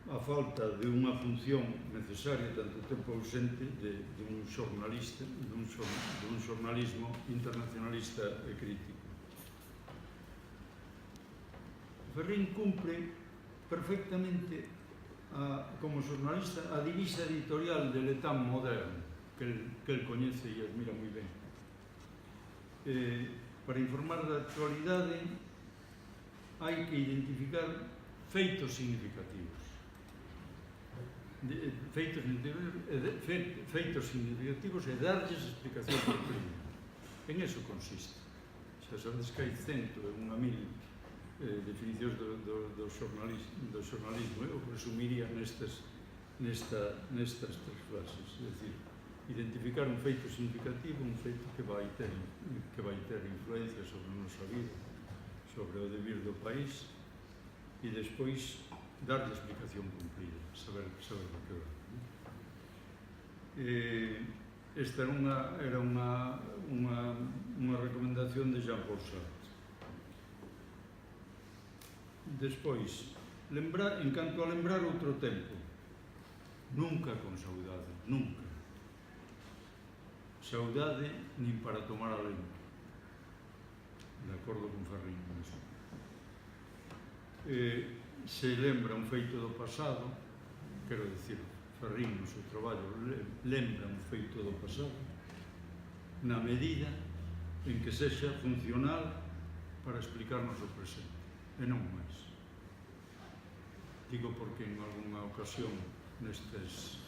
a falta de unha función necesaria, tanto tempo ausente, dun xornalismo internacionalista e crítico. Ferrín cumpre perfectamente como xornalista a divisa editorial de L'État moderne, que el coñece e admira moi ben. Para informar da actualidade hai que identificar feitos significativos e darlles explicación completa. En eso consiste. Xa sabedes que hai 101.000 definicións do xornalismo. Eu resumiría nestas tres frases. É dicir, identificar un feito significativo, un feito que vai ter influencia sobre a nosa vida, sobre o devir do país, e despois darlle explicación cumplida, saber o que vai. Esta era unha recomendación de Jean-Paul Sartre. Despois, en canto a lembrar outro tempo, nunca con saudade, nunca. Saudade nin para tomar a lembra. De acordo con Ferrín. Se lembra un feito do pasado, quero dicir, Ferrín no seu traballo lembra un feito do pasado, na medida en que sexa funcional para explicarnos o presente, e non máis. Digo porque en algunha ocasión nestes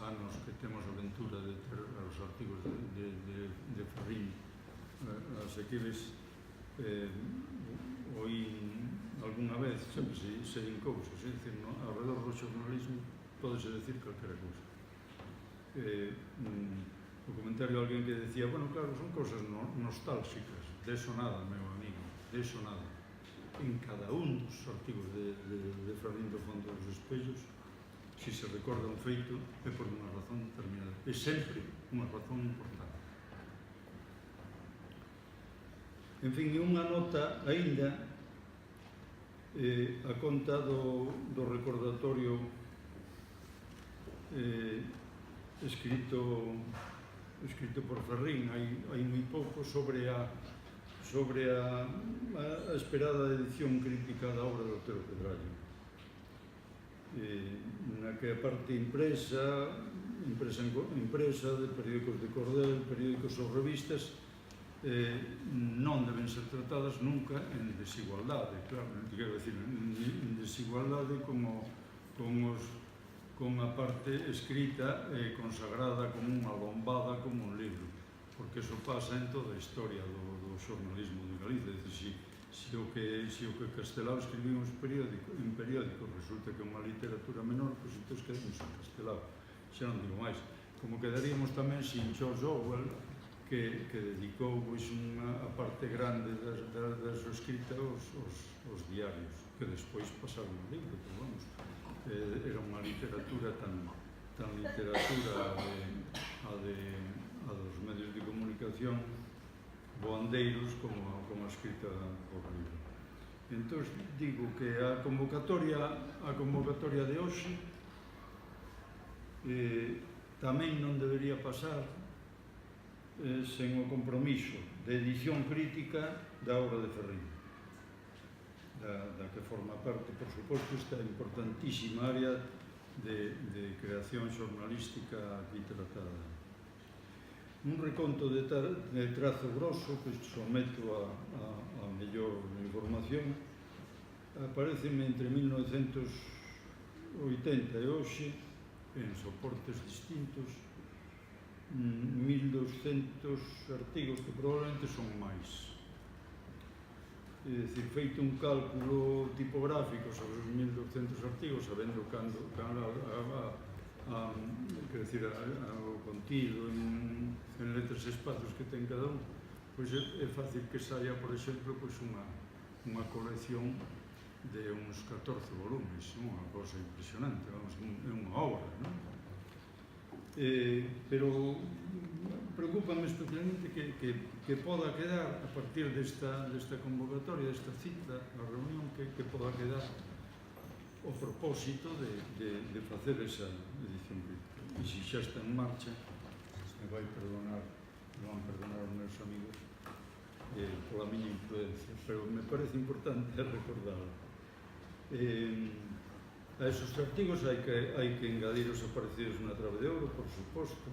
anos que temos a aventura de ter os artigos de Ferrín asequibles, oí algunha vez, sempre se din cousas, é dicir, alrededor do xornalismo podese decir calquera cousa. O comentario de alguén que decía, bueno, claro, son cousas nostálxicas, de eso nada, meu amigo, de eso nada. En cada un dos artigos de Ferrín do Fondo dos Espellos, si se recorda un feito, é por unha razón determinada. É sempre unha razón importante. En fin, unha nota aínda a conta do recordatorio escrito por Ferrín hai moi pouco sobre a esperada edición crítica da obra de Otero Pedrallo, na que a parte impresa de periódicos de cordel, periódicos ou revistas, non deben ser tratadas nunca en desigualdade, claro, quero decir, en desigualdade con a parte escrita consagrada como unha lombada, como un libro, porque eso pasa en toda a historia do xornalismo de Galicia. É dicir, se o que Castelao escribiu en periódicos resulta que é unha literatura menor, pois entón quedamos en Castelao, xa non digo máis. Como quedaríamos tamén sin George Orwell, que dedicou a parte grande da súa escrita aos diarios, que despois pasaron ao libro, pero vamos, era unha literatura tan literatura a dos medios de comunicación boandeiros como a escrita por libro. Entón, digo que a convocatoria de hoxe tamén non debería pasar sen o compromiso de edición crítica da obra de Ferrín, da que forma parte, por suposto, esta importantísima área de creación xornalística aquí tratada. Un reconto de trazo grosso que someto a mellor información apareceme entre 1980 e hoxe en soportes distintos 1200 artigos, que probablemente son máis. É dicir, feito un cálculo tipográfico sobre os 1200 artigos, sabendo cando o contido en letras e espacios que ten cada un, pois é fácil que saia, por exemplo, unha colección de uns 14 volumes, unha cosa impresionante, vamos, é unha obra, non? Pero preocúpame especialmente que poda quedar, a partir desta convocatoria, desta cita, a reunión, que poda quedar o propósito de facer esa edición crítica. E se xa está en marcha, me van perdonar os meus amigos pola miña influencia, pero me parece importante recordarlo. A esos artigos hai que engadir os aparecidos na Trave de Ouro, por suposto,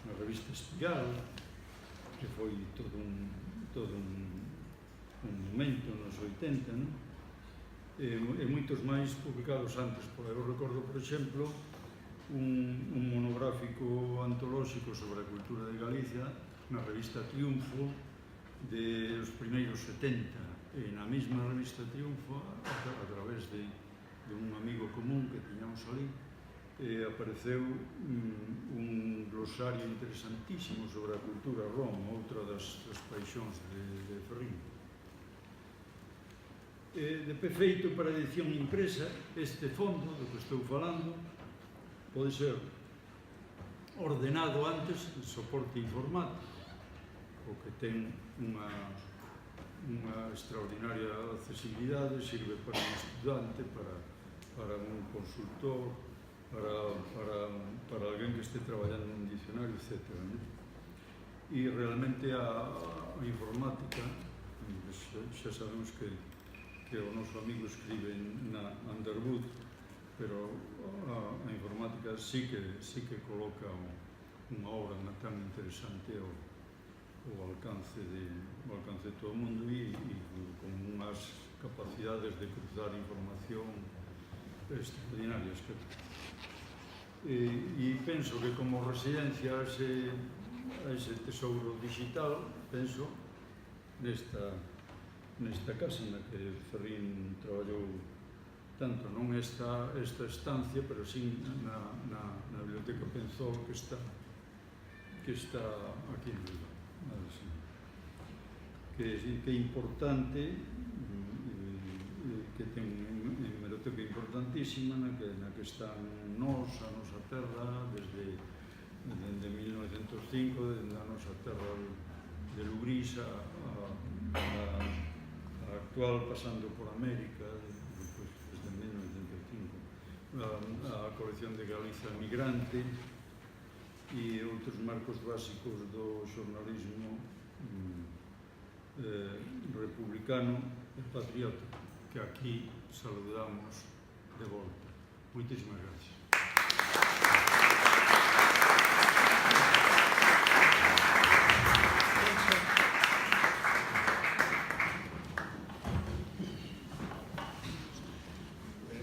na revista Espiral, que foi todo un momento nos 80, non? E moitos máis publicados antes. Eu recordo, por exemplo, un monográfico antolóxico sobre a cultura de Galicia na revista Triunfo dos primeiros 70, e na mesma revista Triunfo, a través de un amigo común que tiñamos ali, apareceu un glosario interesantísimo sobre a cultura rom, outra das paixóns de Ferrín. De feito, para a edición impresa, este fondo do que estou falando pode ser ordenado antes en soporte informático, o que ten unha extraordinaria accesibilidade, sirve para un estudante, para un consultor, para alguén que este traballando en un dicionario, etc. E realmente a informática, xa sabemos que o noso amigo escribe na Underwood, pero a informática sí que coloca unha obra tan interesante ao alcance de todo o mundo e con unhas capacidades de cruzar información extraordinarias. E penso que como residencia a ese tesouro digital, penso nesta casa na que Ferrín traballou tanto, non esta estancia, pero sí na Biblioteca Penzol que está aquí en Bilbao. Que é importante, que ten unha biblioteca importantísima na que están a nosa terra desde 1905, desde a nosa terra de Lugrís a actual, pasando por América desde 1905, a colección de Galiza Migrante e outros marcos básicos do xornalismo republicano e patriota, que aquí saludamos de volta. Moitísimas gracias.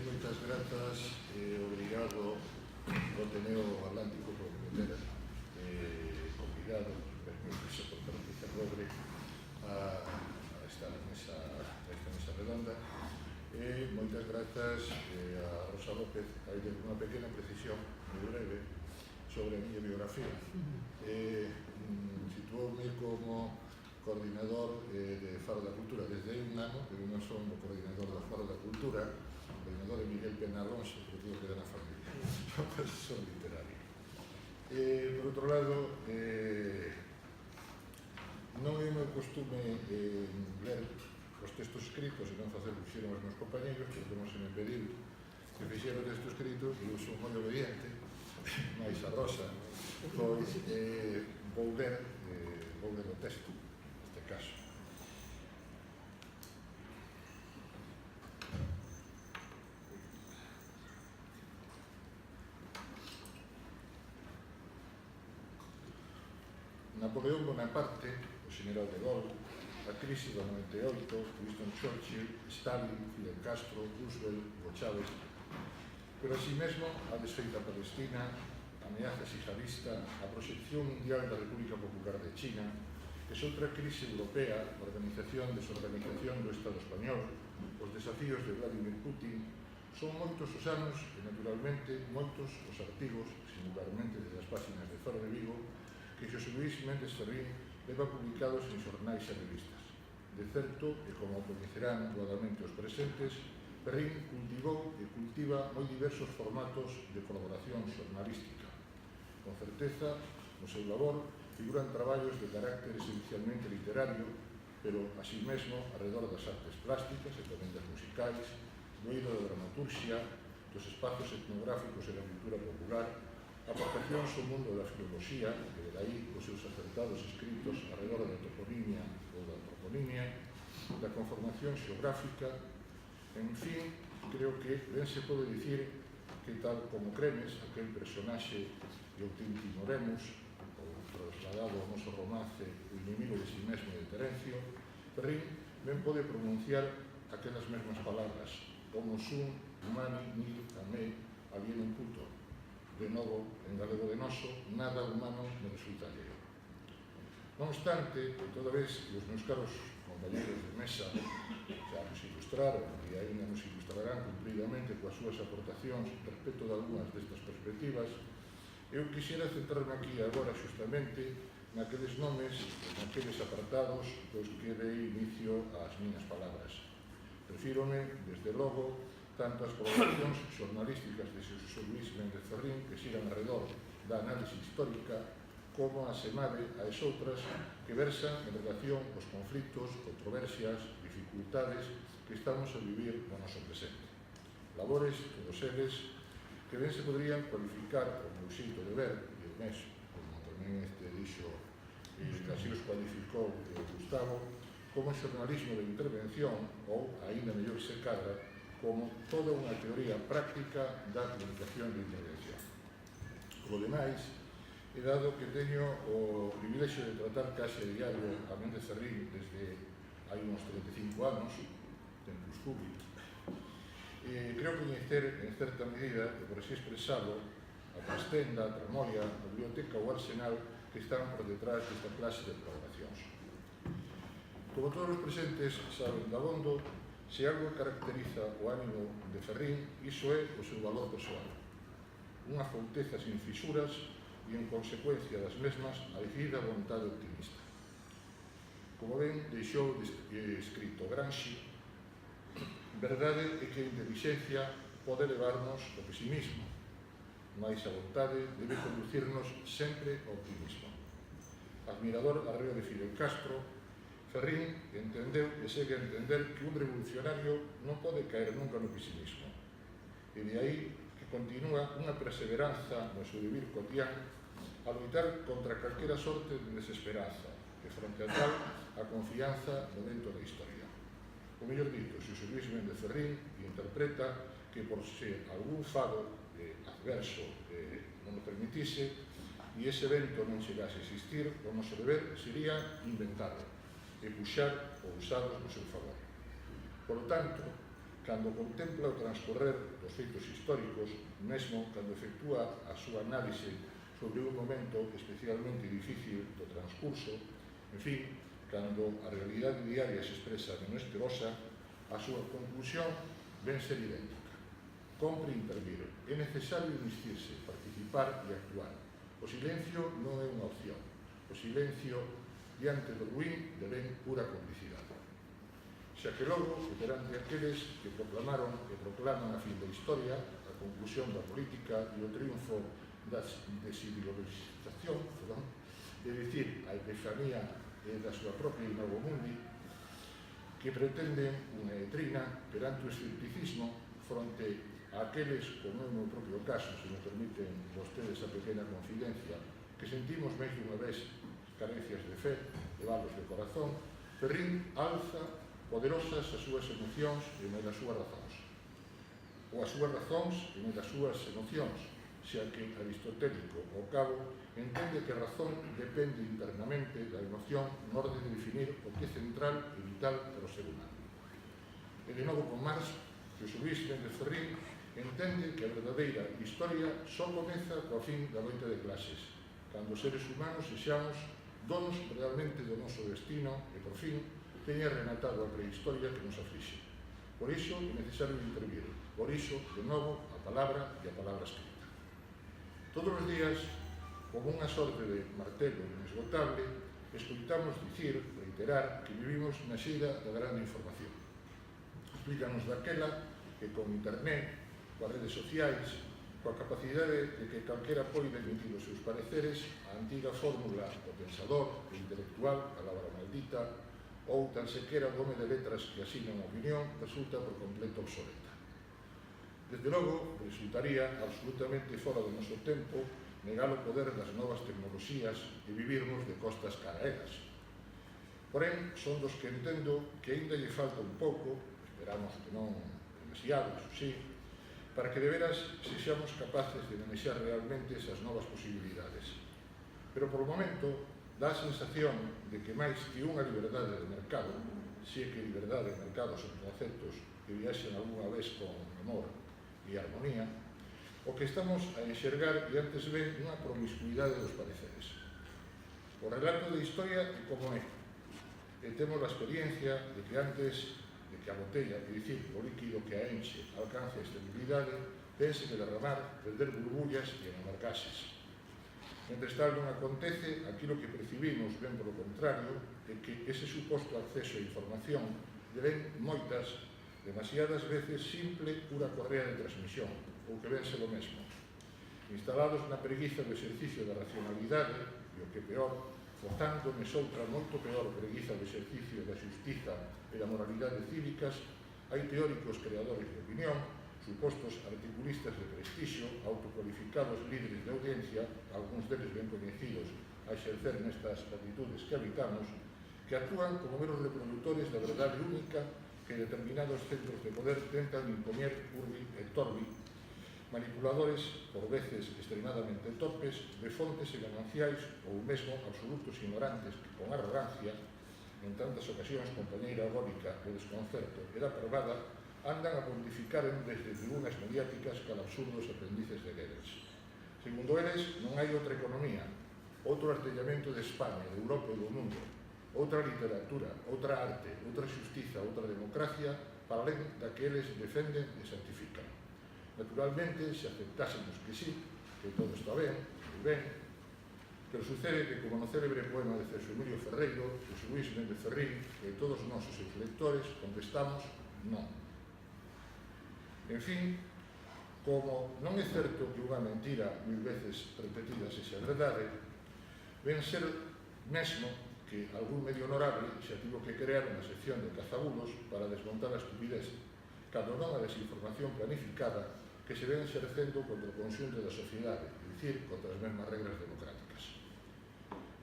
Moitas grazas e obrigado ao Ateneo Atlántico por ter convidado, permiso por Patricia Robre a estar nesta mesa redonda. Moitas grazas a Rosa López. Hai unha pequena precisión moi breve sobre a miña biografía. Situoume como coordinador de Faro da Cultura desde hai un ano, pero non son o coordinador do Faro da Cultura. O coordinador é Miguel Pena Alonso, pero todo queda na familia. Son literario. Por outro lado, non é o meu costume ler os textos escritos e non facer o que fixeron os meus compañeros, porque non se me pediu que fixeron textos escritos e eu sou moi obediente, máis a Rosa, pois vou ler o texto, neste caso. Napoleón Bonaparte, o general de Gaulle, a crise do 98, Winston Churchill, Stalin, Fidel Castro, Roosevelt, Hugo Chávez, pero así mesmo a desfeita palestina, a ameaza xihadista, a proxección mundial da República Popular de China, que é outra crise europea, a organización, desorganización do Estado español, os desafíos de Vladimir Putin, son moitos os anos e, naturalmente, moitos os artigos, singularmente desde as páxinas de Faro de Vigo, que Xosé Luís Méndez Ferrín leva publicados en xornais e revistas. De certo, e como coñecerán doadamente os presentes, Ferrín cultivou e cultiva moi diversos formatos de colaboración xornalística. Con certeza, no seu labor, figuran traballos de carácter esencialmente literario, pero así mesmo alrededor das artes plásticas e tamén das musicais, do eido da dramaturxia, dos espazos etnográficos e da cultura popular, aportacións ao mundo da filoloxía, e de aí os seus acertados escritos alrededor da toponimia ou da antroponimia, da conformación xeográfica. En fin, creo que ben se pode dicir que tal como Cremes, aquel personaxe de Outintin Oremus, ou trasladado ao noso romance O inimigo de si mesmo de Terencio, Ferrín ben pode pronunciar aquelas mesmas palabras: homo sum, humani, nil, ame, alienum puto. De novo, en galego de noso, nada humano me resulta alleo. Non obstante, toda vez que os meus caros compañeros de mesa xa nos ilustraron e ainda nos ilustrarán cumpridamente coas súas aportacións respecto de algunhas destas perspectivas, eu quixera centrarme aquí agora xustamente naqueles nomes, naqueles apartados dos que dei inicio ás miñas palabras. Refírome, desde logo, tanto as colaboracións xornalísticas de Xosé Luís Méndez Ferrín, que xiran alrededor da análise histórica, como a semade a outras que versan en relación aos conflitos, controversias, dificultades que estamos a vivir no noso presente. Labores, todos eles, que ben se podrían cualificar o meu xeito de ver, e o mes, como tamén dixo, e así os cualificou Gustavo, como xornalismo de intervención, ou, aínda mellor se cadra, como toda unha teoría práctica da comunicación de intervención. Polo demais, e dado que teño o privilexio de tratar case a diario a Méndez Ferrín desde hai uns 35 anos, tempus fugit, creo coñecer en certa medida, e por así expresalo, a Trastenda, a Tramoia, a Biblioteca ou Arsenal que están por detrás desta clase de programacións. Como todos os presentes saben dabondo, se algo caracteriza o ánimo de Ferrín, iso é o seu valor persoal. Unha fouteza sin fisuras e, en consecuencia das mesmas, a decidida vontade optimista. Como ben deixou escrito Gramsci, verdade é que a inteligencia pode levarnos ao pesimismo, mais a vontade debe conducirnos sempre ao optimismo. Admirador arreo de Fidel Castro, Ferrín entendeu e segue a entender que un revolucionario non pode caer nunca no pesimismo. E de aí que continúa unha perseveranza no seu vivir cotián a loitar contra calquera sorte de desesperanza e, fronte a tal, a confianza no vento da historia. O mellor dito, Xosé Luis Méndez Ferrín interpreta que por se algún fado adverso non o permitise e ese vento non chegase a existir, o noso deber sería inventado e puxar ou usados no seu favor. Por lo tanto, cando contempla o transcorrer dos feitos históricos, mesmo cando efectúa a súa análise sobre un momento especialmente difícil do transcurso, en fin, cando a realidade diaria se expresa menos esterosa, a súa conclusión ven ser idéntica. Compre intervir, é necesario investirse, participar e actuar. O silencio non é unha opción. O silencio diante do ruín devén pura complicidade. Xa que logo, perante aqueles que proclamaron e proclaman a fin da historia, a conclusión da política e o triunfo da desideologización, é dicir, a epifanía da súa propia Novo Mundi, que pretenden unha letrina perante o escepticismo fronte a aqueles, como é o meu propio caso, se me permiten vostedes a pequena confidencia, que sentimos máis dunha vez carencias de fe e valos de corazón, Ferrín alza poderosas as súas emocións e máis as súas razóns. Ou as súas razóns e máis as súas emocións, xa que aristotélico, ao cabo, entende que a razón depende internamente da emoción no orde de definir o que é central e vital para o ser humano. E de novo con Marx, Xosé Luis Méndez Ferrín entende que a verdadeira historia só comeza coa fin da loita de clases, cando os seres humanos sexamos donos realmente do noso destino e, por fin, teña renatado a prehistoria que nos aflixe. Por iso é necesario intervir, por iso, de novo, a palabra e a palabra escrita. Todos os días, como unha sorte de martelo inesgotable, escoitamos dicir, reiterar, que vivimos na xeira da grande información. Explícanos daquela que con internet, coas redes sociais, coa capacidade de que calquera poida emitir os seus pareceres, a antiga fórmula do pensador, do intelectual, palabra maldita, ou tan sequera o home de letras que asina unha opinión, resulta por completo obsoleta. Desde logo, resultaría absolutamente fora do noso tempo negar o poder das novas tecnoloxías e vivirnos de costas cara a elas. Porén, son dos que entendo que aínda lle falta un pouco, esperamos que non demasiado, iso sí, para que de veras sexamos capaces de manexar realmente esas novas posibilidades. Pero por o momento dá a sensación de que máis que unha liberdade de mercado, se é que liberdade de mercado son conceptos que viaxen algunha vez con amor e armonía, o que estamos a enxergar e antes ven unha promiscuidade dos pareceres. O relato da historia é como é, e temos a experiencia de que antes de que a botella, é dicir, o líquido que a enche, alcance a estabilidade, pense que derramar, perder burbullas e enamar gases. Mentre tal non acontece, aquilo que percibimos, ben polo contrario, é que ese suposto acceso a información deben moitas, demasiadas veces, simple pura correa de transmisión, ou que ven ser o mesmo. Instalados na preguiza do exercicio da racionalidade, e o que peor, fozando nesoutra moito peor preguiza do exercicio da xustiza e da moralidade cívicas, hai teóricos creadores de opinión, supostos articulistas de prestixio, autocualificados líderes de audiencia, algúns deles ben coñecidos a exercer nestas latitudes que habitamos, que actúan como meros reproductores da verdade única que determinados centros de poder tentan impoñer urbi et orbi, manipuladores, por veces extremadamente torpes, de fontes e gananciais ou mesmo absolutos ignorantes que con arrogancia, en tantas ocasións compañeira agónica do desconcerto e da pervada, andan a pontificaren desde tribunas mediáticas cal absurdos aprendices de Goebbels. Segundo eles, non hai outra economía, outro artellamento de España, de Europa e do mundo, outra literatura, outra arte, outra xustiza, outra democracia, para alén da que eles defenden e santifican. Naturalmente, se aceptásemos que sí, que todo está ben, moi ben, pero sucede que, como no célebre poema de Celso Emilio Ferreiro, José Luis Méndez Ferrín e todos nós os seus lectores, contestamos non. En fin, como non é certo que unha mentira mil veces repetida sexa verdade, ven ser mesmo que algún medio honorable xa tivo que crear unha sección de cazabulos para desmontar a estupidez, cando non a desinformación planificada que se ven exercendo contra o conxunto da sociedade, é dicir, contra as mesmas regras democráticas.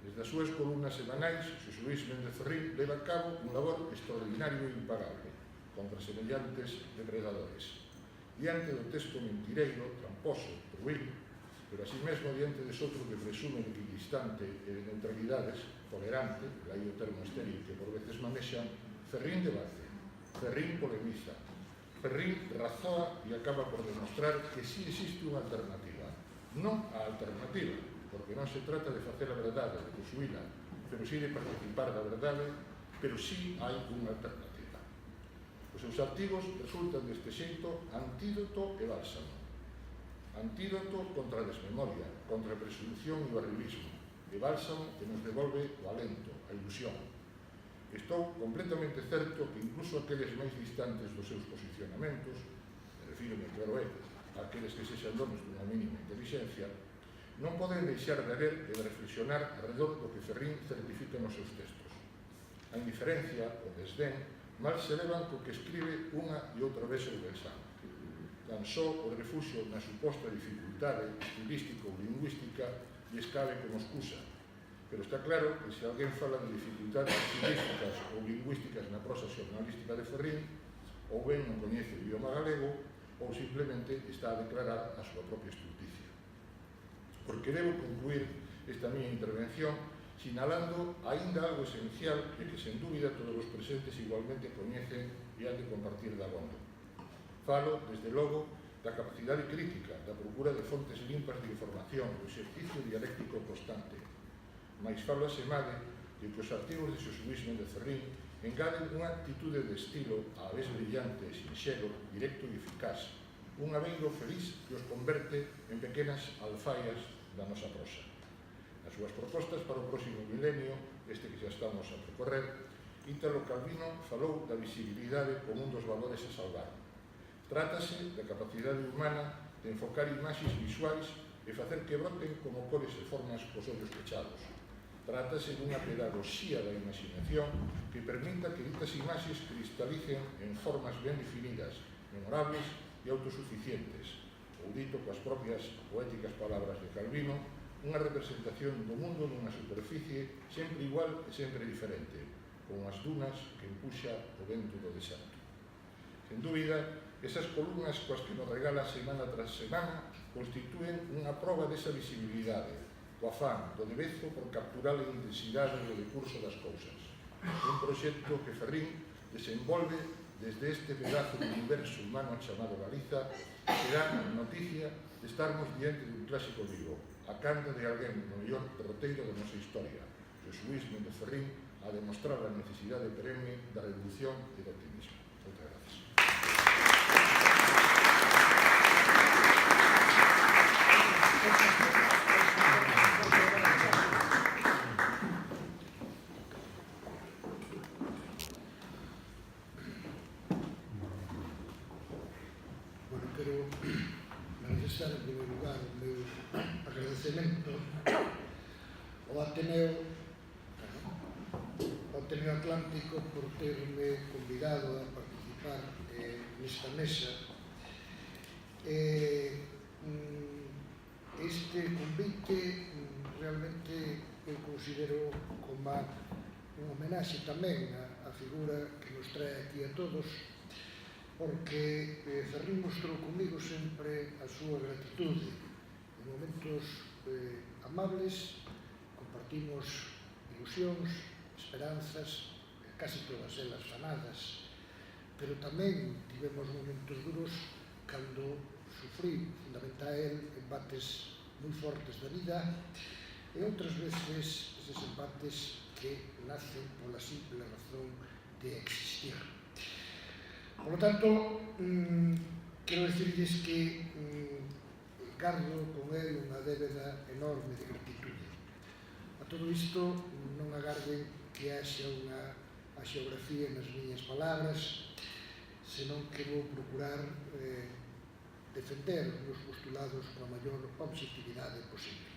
Desde as súas columnas semanais, Xosé Luis Méndez Ferrín leva a cabo un labor extraordinario e impagable contra semellantes depredadores. Diante do texto mentireiro, tramposo, ruín, pero así mesmo diante de outro que presumen equidistante e de neutralidades, tolerante, aí o termo estéril que por veces manexan, Ferrín debate, Ferrín polemiza, Ferrín razoa e acaba por demostrar que sí existe unha alternativa. Non a alternativa, porque non se trata de facer a verdade, de posuíla, pero sí de participar da verdade, pero sí hai unha alternativa. Os seus artigos resultan deste xeito antídoto e bálsamo. Antídoto contra a desmemoria, contra a presunción e o arribismo, e bálsamo que nos devolve o alento, a ilusión. Estou completamente certo que incluso aqueles máis distantes dos seus posicionamentos, me refírome, claro é, aqueles que sexan donos dunha mínima inteligencia, non poden deixar de ver e de reflexionar alrededor do que Ferrín certifica nos seus textos. A indiferencia, o desdén, mal se levan co que escribe unha e outra vez o Belsán. Tan só o refuxio na suposta dificultade estilística ou lingüística lles cabe como excusa. Pero está claro que se alguén fala de dificultades estilísticas ou lingüísticas na prosa xornalística de Ferrín, ou ben non coñece o idioma galego, ou simplemente está a declarar a súa propia estulticia. Porque debo concluir esta miña intervención sinalando aínda algo esencial e que, sen dúbida, todos os presentes igualmente coñecen e han de compartir dabondo. Falo, desde logo, da capacidade crítica, da procura de fontes limpas de información, do exercicio dialéctico constante. Mais falo asemade de que os artigos de Xosé Luis Méndez Ferrín engaden unha actitude de estilo á vez brillante, sinxelo, directo e eficaz, un abeiro feliz que os converte en pequenas alfaias da nosa prosa. Nas súas propostas para o próximo milenio, este que xa estamos a percorrer, Ítalo Calvino falou da visibilidade como un dos valores a salvar. Trátase da capacidade humana de enfocar imaxes visuais e facer que broten como cores e formas cos ollos pechados. Trátase dunha pedagogía da imaginación que permita que ditas imaxes cristalicen en formas ben definidas, memorables e autosuficientes, ou dito coas propias poéticas palabras de Calvino, unha representación do mundo nunha superficie sempre igual e sempre diferente, como as dunas que empuxa o vento do deserto. Sen dúbida, esas columnas coas que nos regala semana tras semana constitúen unha proba desa visibilidade, o afán do debezo por capturar a intensidade do decurso das cousas. Un proxecto que Ferrín desenvolve desde este pedazo do universo humano chamado Galiza, que dá noticia de estarmos diante dun clásico vivo, a canda de alguén no mellor derroteiro da nosa historia, Xosé Luis Méndez Ferrín, a demostrar a necesidade perenne da revolución e do optimismo. Moitas gracias. Bueno, quero manifestar en primeiro lugar o meu agradecemento ao Ateneo Atlántico por terme convidado a participar nesta mesa. Este convite realmente eu considero como unha homenaxe tamén á figura que nos trae aquí a todos, porque Ferrín mostrou comigo sempre a súa gratitude. En momentos amables compartimos ilusións, esperanzas, casi todas elas fanadas, pero tamén tivemos momentos duros cando sufrí, fundamental el, embates moi fortes da vida e outras veces eses embates que nacen pola simple razón de existir. Por lo tanto, quero decirles que gardo con el unha débeda enorme de gratitude. A todo isto non agarden que haxa unha xeografía nas miñas palabras, senón que vou procurar defender os meus postulados con a maior objetividade posible.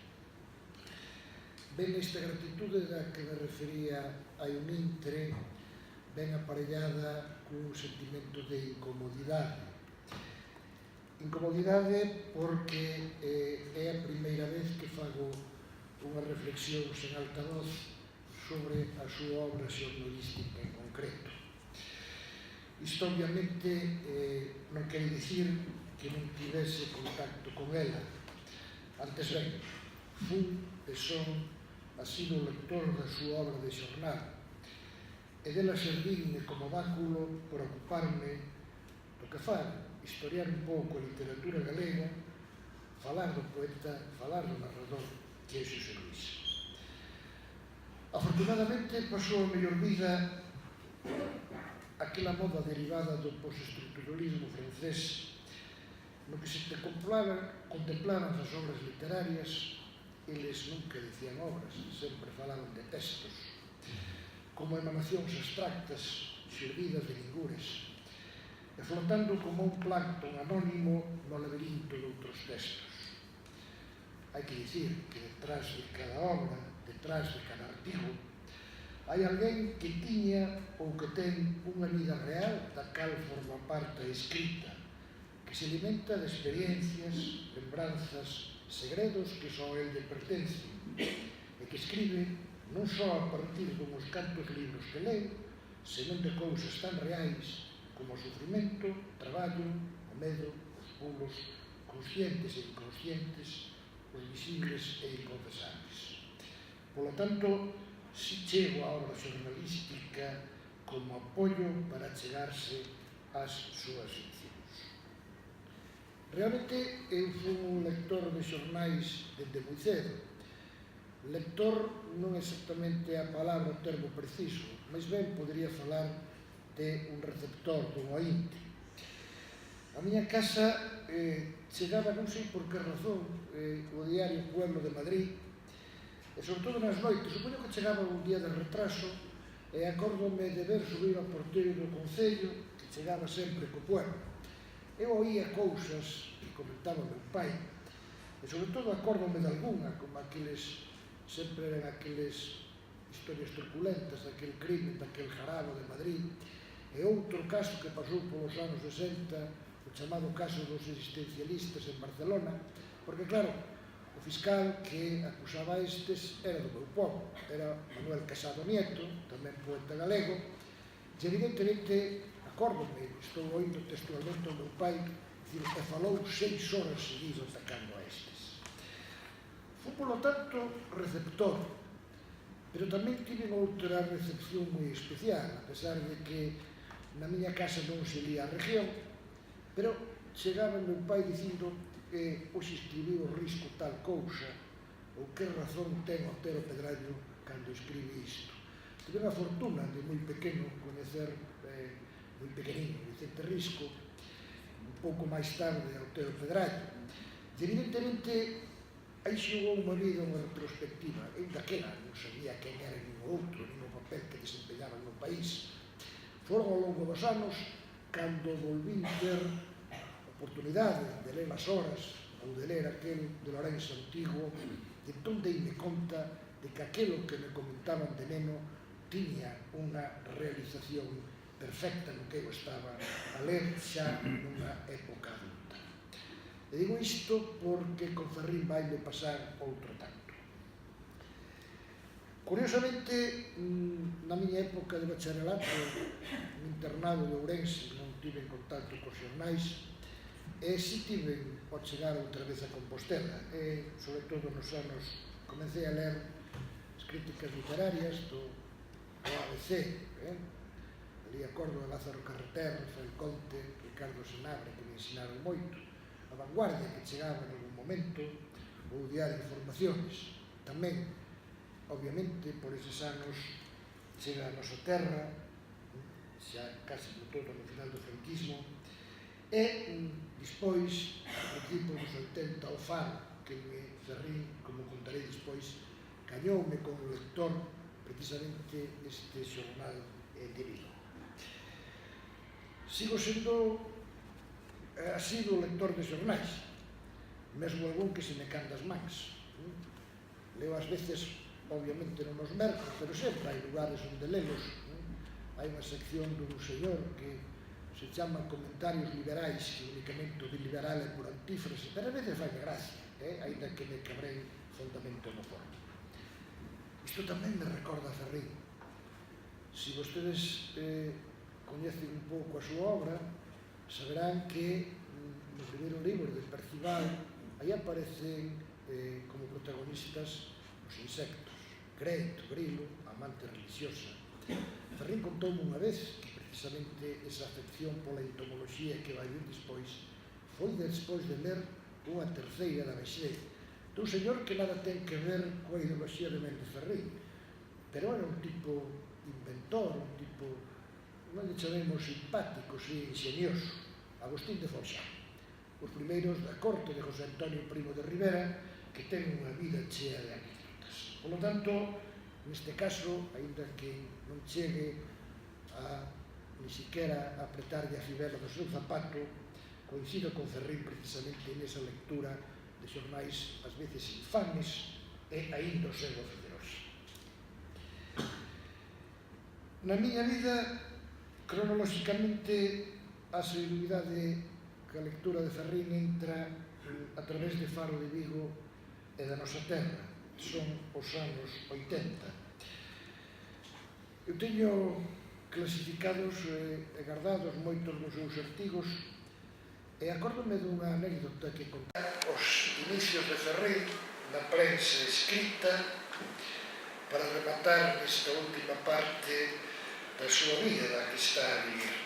Ben, esta gratitude da que me refería hai un intre ben aparellada cun sentimento de incomodidade. Incomodidade porque é a primeira vez que fago unha reflexión en alta voz sobre a súa obra xornalística en concreto. Isto obviamente non quere dicir que non tivese contacto con ela. Antes ben, fun e son asido lector da súa obra de xornal e dela servirme como báculo por ocuparme do que fan, historiar un pouco a literatura galega, falar do poeta, falar do narrador que é Xosé Luís. Afortunadamente pasou a mellor vida aquela moda derivada do postestructuralismo francés no que se contemplaban as obras literarias. Eles nunca dicían obras, sempre falaban de textos, como emanacións abstractas xervidas de ningures, e flotando como un plancton anónimo no laberinto de outros textos. Hai que dicir que detrás de cada obra, detrás de cada artigo, hai alguén que tiña ou que ten unha vida real da cal forma parte a escrita, que se alimenta de experiencias, lembranzas, segredos que só a el lle pertencen, e que escribe non só a partir dunhos cantos libros que lee, senón de cousas tan reais como o sufrimento, o traballo, o medo, os pulos, conscientes e inconscientes, os visibles e inconfesables. Por lo tanto, si chego á obra xornalística como apoio para chegarse ás súas ficcións. Realmente, eu fui un lector de xornais dende moi cedo. Lector non é exactamente a palabra o termo preciso, mas ben podería falar de un receptor, dun ointe. A miña casa chegaba, non sei por que razón, o diario Pueblo de Madrid, e sobre todo nas noites, supoño que chegaba un día de retraso, e acórdome de ver subir ao porteiro do Concello, que chegaba sempre co Pueblo. Eu oía cousas que comentaba meu pai, e sobre todo acórdome de alguna, como aqueles, sempre eran aqueles historias truculentas daquel crimen, daquel jarabo de Madrid, e outro caso que pasou polos anos 60, o chamado caso dos existencialistas en Barcelona, porque claro, o fiscal que acusaba a estes era do meu povo, era Manuel Casado Nieto, tamén poeta galego, e evidentemente, acórdome, estou oindo textualmente o meu pai, dicir, que falou 6 horas seguidas atacando a estes. Fui, polo tanto, receptor, pero tamén tive outra recepción moi especial, a pesar de que na miña casa non se lía a región, pero chegaba meu pai dicindo que hoxe escribiu o Risco tal cousa, ou que razón ten Otero Pedrallo cando escribe isto. Tive a fortuna de moi pequeno coñecer, moi pequenino, Vicente Risco, un pouco máis tarde a Otero Pedrallo. E evidentemente, aí xogou unha vida, unha retrospectiva. Eu daquela non sabía quen era nin o outro, nin o papel que desempeñaban no país. Foron ao longo dos anos, cando volvín ter oportunidade de ler as horas ou de ler aquel de Lorenzo Antigo, e entón deime conta de que aquelo que me comentaban de neno tiña unha realización perfecta no que eu estaba a ler xa nunha época adulta. E digo isto porque con Ferrín vai me pasar outro tanto. Curiosamente, na miña época de bacharelato, no internado de Ourense, non tive en contacto cos xornais, e si tive ao chegar outra vez a Compostela, e, sobre todo nos anos, comecei a ler as críticas literarias do ABC, ali acordo de Lázaro Carreter, Rafael Conte, Ricardo Senabre, que me ensinaron moito, a Vanguardia, que chegaba en algún momento, ou Diario de Informaciones. Tamén, obviamente, por eses anos, chega a nosa terra, xa casi por todo no final do franquismo, e despois, no tipo dos 80, o Faro, que me Ferrín, como contarei despois, cañoume como lector precisamente este xornal de Vigo. Sigo sendo asiduo lector de xornais, mesmo algún que se me can das mans. Leo ás veces, obviamente non os mercos, pero sempre hai lugares onde lelos. Hai unha sección dun señor que se chama Comentarios Liberais, que únicamente o de liberal é por antífrase, pero a veces fai gracia, ainda que me cabrei fundamento no forno. Isto tamén me recorda a Ferrín. Se vostedes coñecen un pouco a súa obra, saberán que no primeiro libro de Percival aí aparecen como protagonistas os insectos, Greto, Grilo, a amante religiosa. Ferrín contoume unha vez que precisamente esa afección pola entomoloxía que vai vir despois foi despois de ler unha terceira da Bechet, dun señor que nada ten que ver coa ideoloxía de Méndez Ferrín, pero era un tipo inventor, un tipo, non lle chamemos simpático, si ingenioso, Agustín de Foxá, os primeiros da corte de José Antonio Primo de Rivera, que ten unha vida chea de anécdotas. Por lo tanto, neste caso, aínda que non chegue a ni siquiera apretarlle a fibela do seu zapato, coincido con Ferrín precisamente nesa lectura de xornais ás veces infames e aínda o seu ofenderoso. Na miña vida, cronolóxicamente, a seguridade que a lectura de Ferrín entra a través de Faro de Vigo e da nosa terra. Son os anos 80. Eu teño clasificados e guardados moitos dos seus artigos e acórdome dunha anécdota que contar os inicios de Ferrín na prensa escrita para rematar nesta última parte da súa vida da que está a vivir.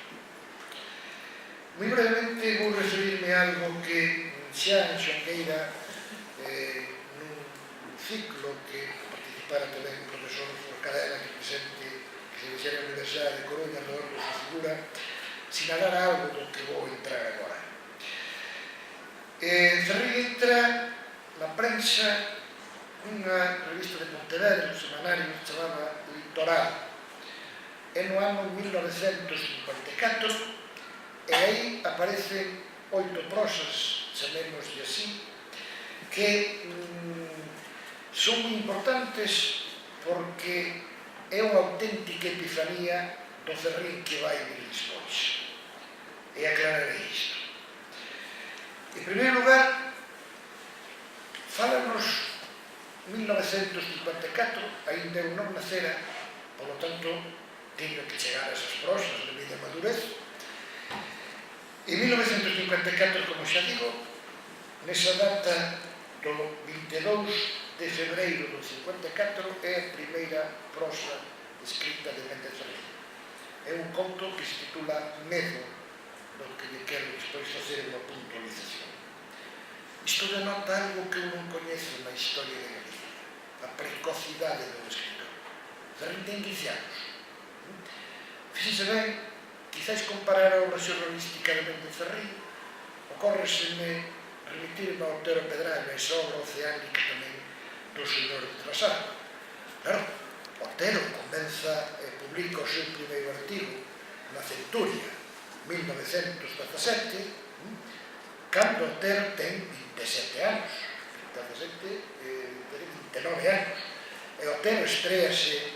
Moi brevemente vou referirme a algo que xa en Xanqueira nun ciclo que participara tamén o profesor Forcadela, que presente que se dixera a Universidade de Coruña alrededor da súa figura, sinalara algo do que vou entrar agora. Ferrín entra na prensa unha revista de Pontevedra, un semanario que se chamaba Litoral. É no ano 1954 e aí aparecen 8 prosas, chamémoslle así, que son moi importantes porque é unha auténtica epifanía do Ferrín que vai vir despois. E aclararei isto. En primeiro lugar, fálanos 1954, ainda eu non nacera, por lo tanto, teño que chegar a esas prosas de vida madurez. En 1954, como xa digo, nesa data do 22 de febreiro do 54 é a primeira prosa escrita de Méndez Ferrín. É un conto que se titula Medo, do que lle quero despois facer unha puntualización. Isto denota algo que eu non coñezo na historia de Galicia, a precocidade do escritor. Ferrín ten 15 anos. Fíxense ben, quizáis comparar a obra xornalística de Méndez Ferrín, ocórreseme remitirme ao Otero Pedrallo, esa obra oceánica tamén do señor Trasado. Claro, Otero comeza e publica o seu primeiro artigo na Centuria, 1917, cando Otero ten 27 anos, 29 anos, e Otero estréase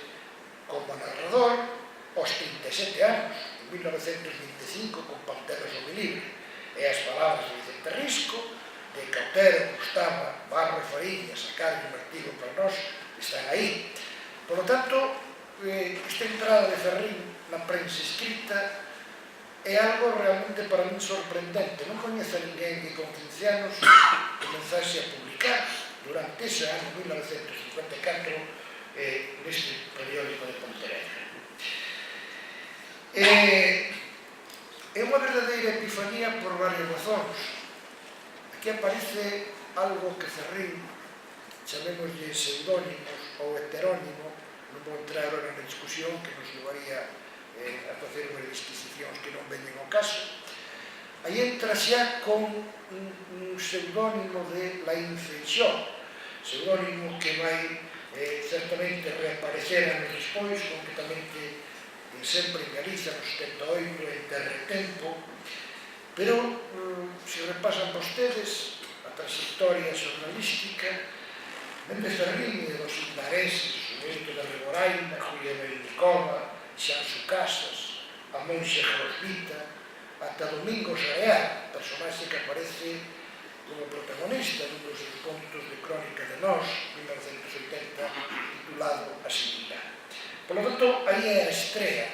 como narrador aos 37 anos, en 1925, con Panteras ao Libre, e as palabras de Vicente Risco, de que Otero gustaba Barro e Fariña sacar un artigo para nós, están aí. Por lo tanto, esta entrada de Ferrín na prensa escrita é algo realmente para min sorprendente. Non coñezo a ninguén que con 15 anos comenzase a publicar durante ese ano 1954 neste periódico de Pontevedra. É unha verdadeira epifanía por varias razóns. Aquí aparece algo que Ferrín, chamémoslle pseudónimos ou heterónimo, non vou entrar agora na discusión que nos levaría a facer unhas disquisicións que non veñen ao caso. Aí entra xa con un pseudónimo de Laín Feixóo, pseudónimo que vai certamente reaparecer anos despois, concretamente sempre en Galiza, no 78, en Terra e Tempo, pero se repasan vostedes a trayectoria xornalística, Méndez Ferrín e dos Indareses, o Benito de Reboraina, Julia Belicova, Xanxo Casas, a Monxe Grosvita, ata Domingos Areal, personaxe que aparece como protagonista dun dos seus contos de Crónica de Nós, 1980, titulado A Singular. Por lo tanto, aí é a estrela,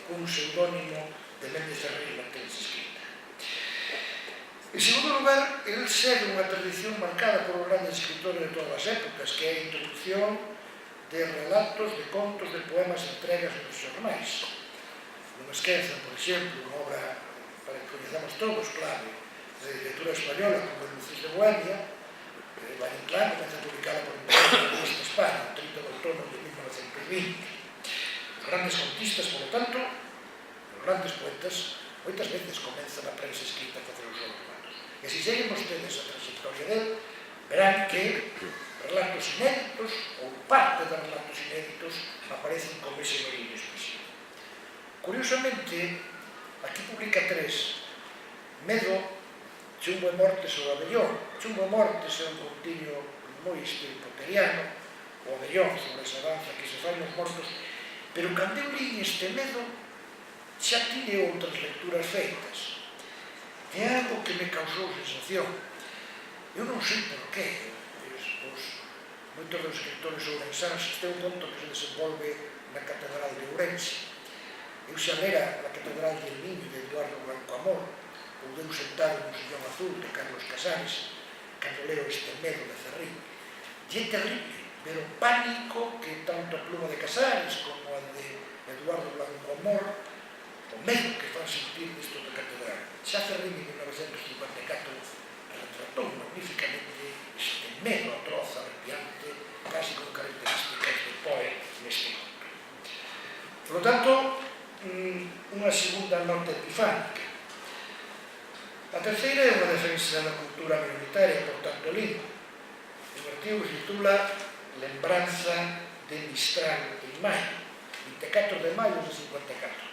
cun pseudónimo de Méndez Ferrín na prensa escrita. En segundo lugar, el segue unha tradición marcada por os grandes escritores de todas as épocas, que é a introducción de relatos, de contos, de poemas e entregas nos xornais. Non esquezan, por exemplo, unha obra para que coñezamos todos, clave, de literatura española, como el Lucis de Bohemia, Valle Inclán, comeza publicada por Imperial de España, 30 de outono de 1920. Os grandes contistas, por lo tanto, os grandes poetas, moitas veces comenzan a prensa escrita a facer os seus relatos. E se seguen vostedes a trayectoria del, verán que relatos inéditos ou parte de relatos inéditos aparecen con ese dominio expresivo. Curiosamente, aquí publica 3: Medo, Chumbo e Mortes ou Abellón. Chumbo e Mortes é un contiño moi estilo poteriano, o Abellón sobre esa danza que se fai nos mortos, pero cando eu li este Medo xa tiñe outras lecturas feitas. É algo que me causou sensación. Eu non sei por qué. Moitos dos escritores ourensáns, este é un conto que se desenvolve na Catedral de Ourense. Eu xa lera a Catedral del Niño de Eduardo Blanco Amor, ou Deus sentado no sillón azul de Carlos Casares, cando leo este Medo de Ferrín. E é terrible ver o pánico que tanto a pluma de Casares como a de Eduardo Blanco Amor, o medo que fan sentir disto da Catedral. Xa Ferrín en 1954 retratou magníficamente este medo atroz, arrepiante, casi con características de Poe neste conto. Por lo tanto, unha segunda nota epifánica. A terceira é unha defensa da cultura minoritaria, por tanto lingua. O artigo se titula Lembranza de Mistral en Maio, 24 de maio de 54.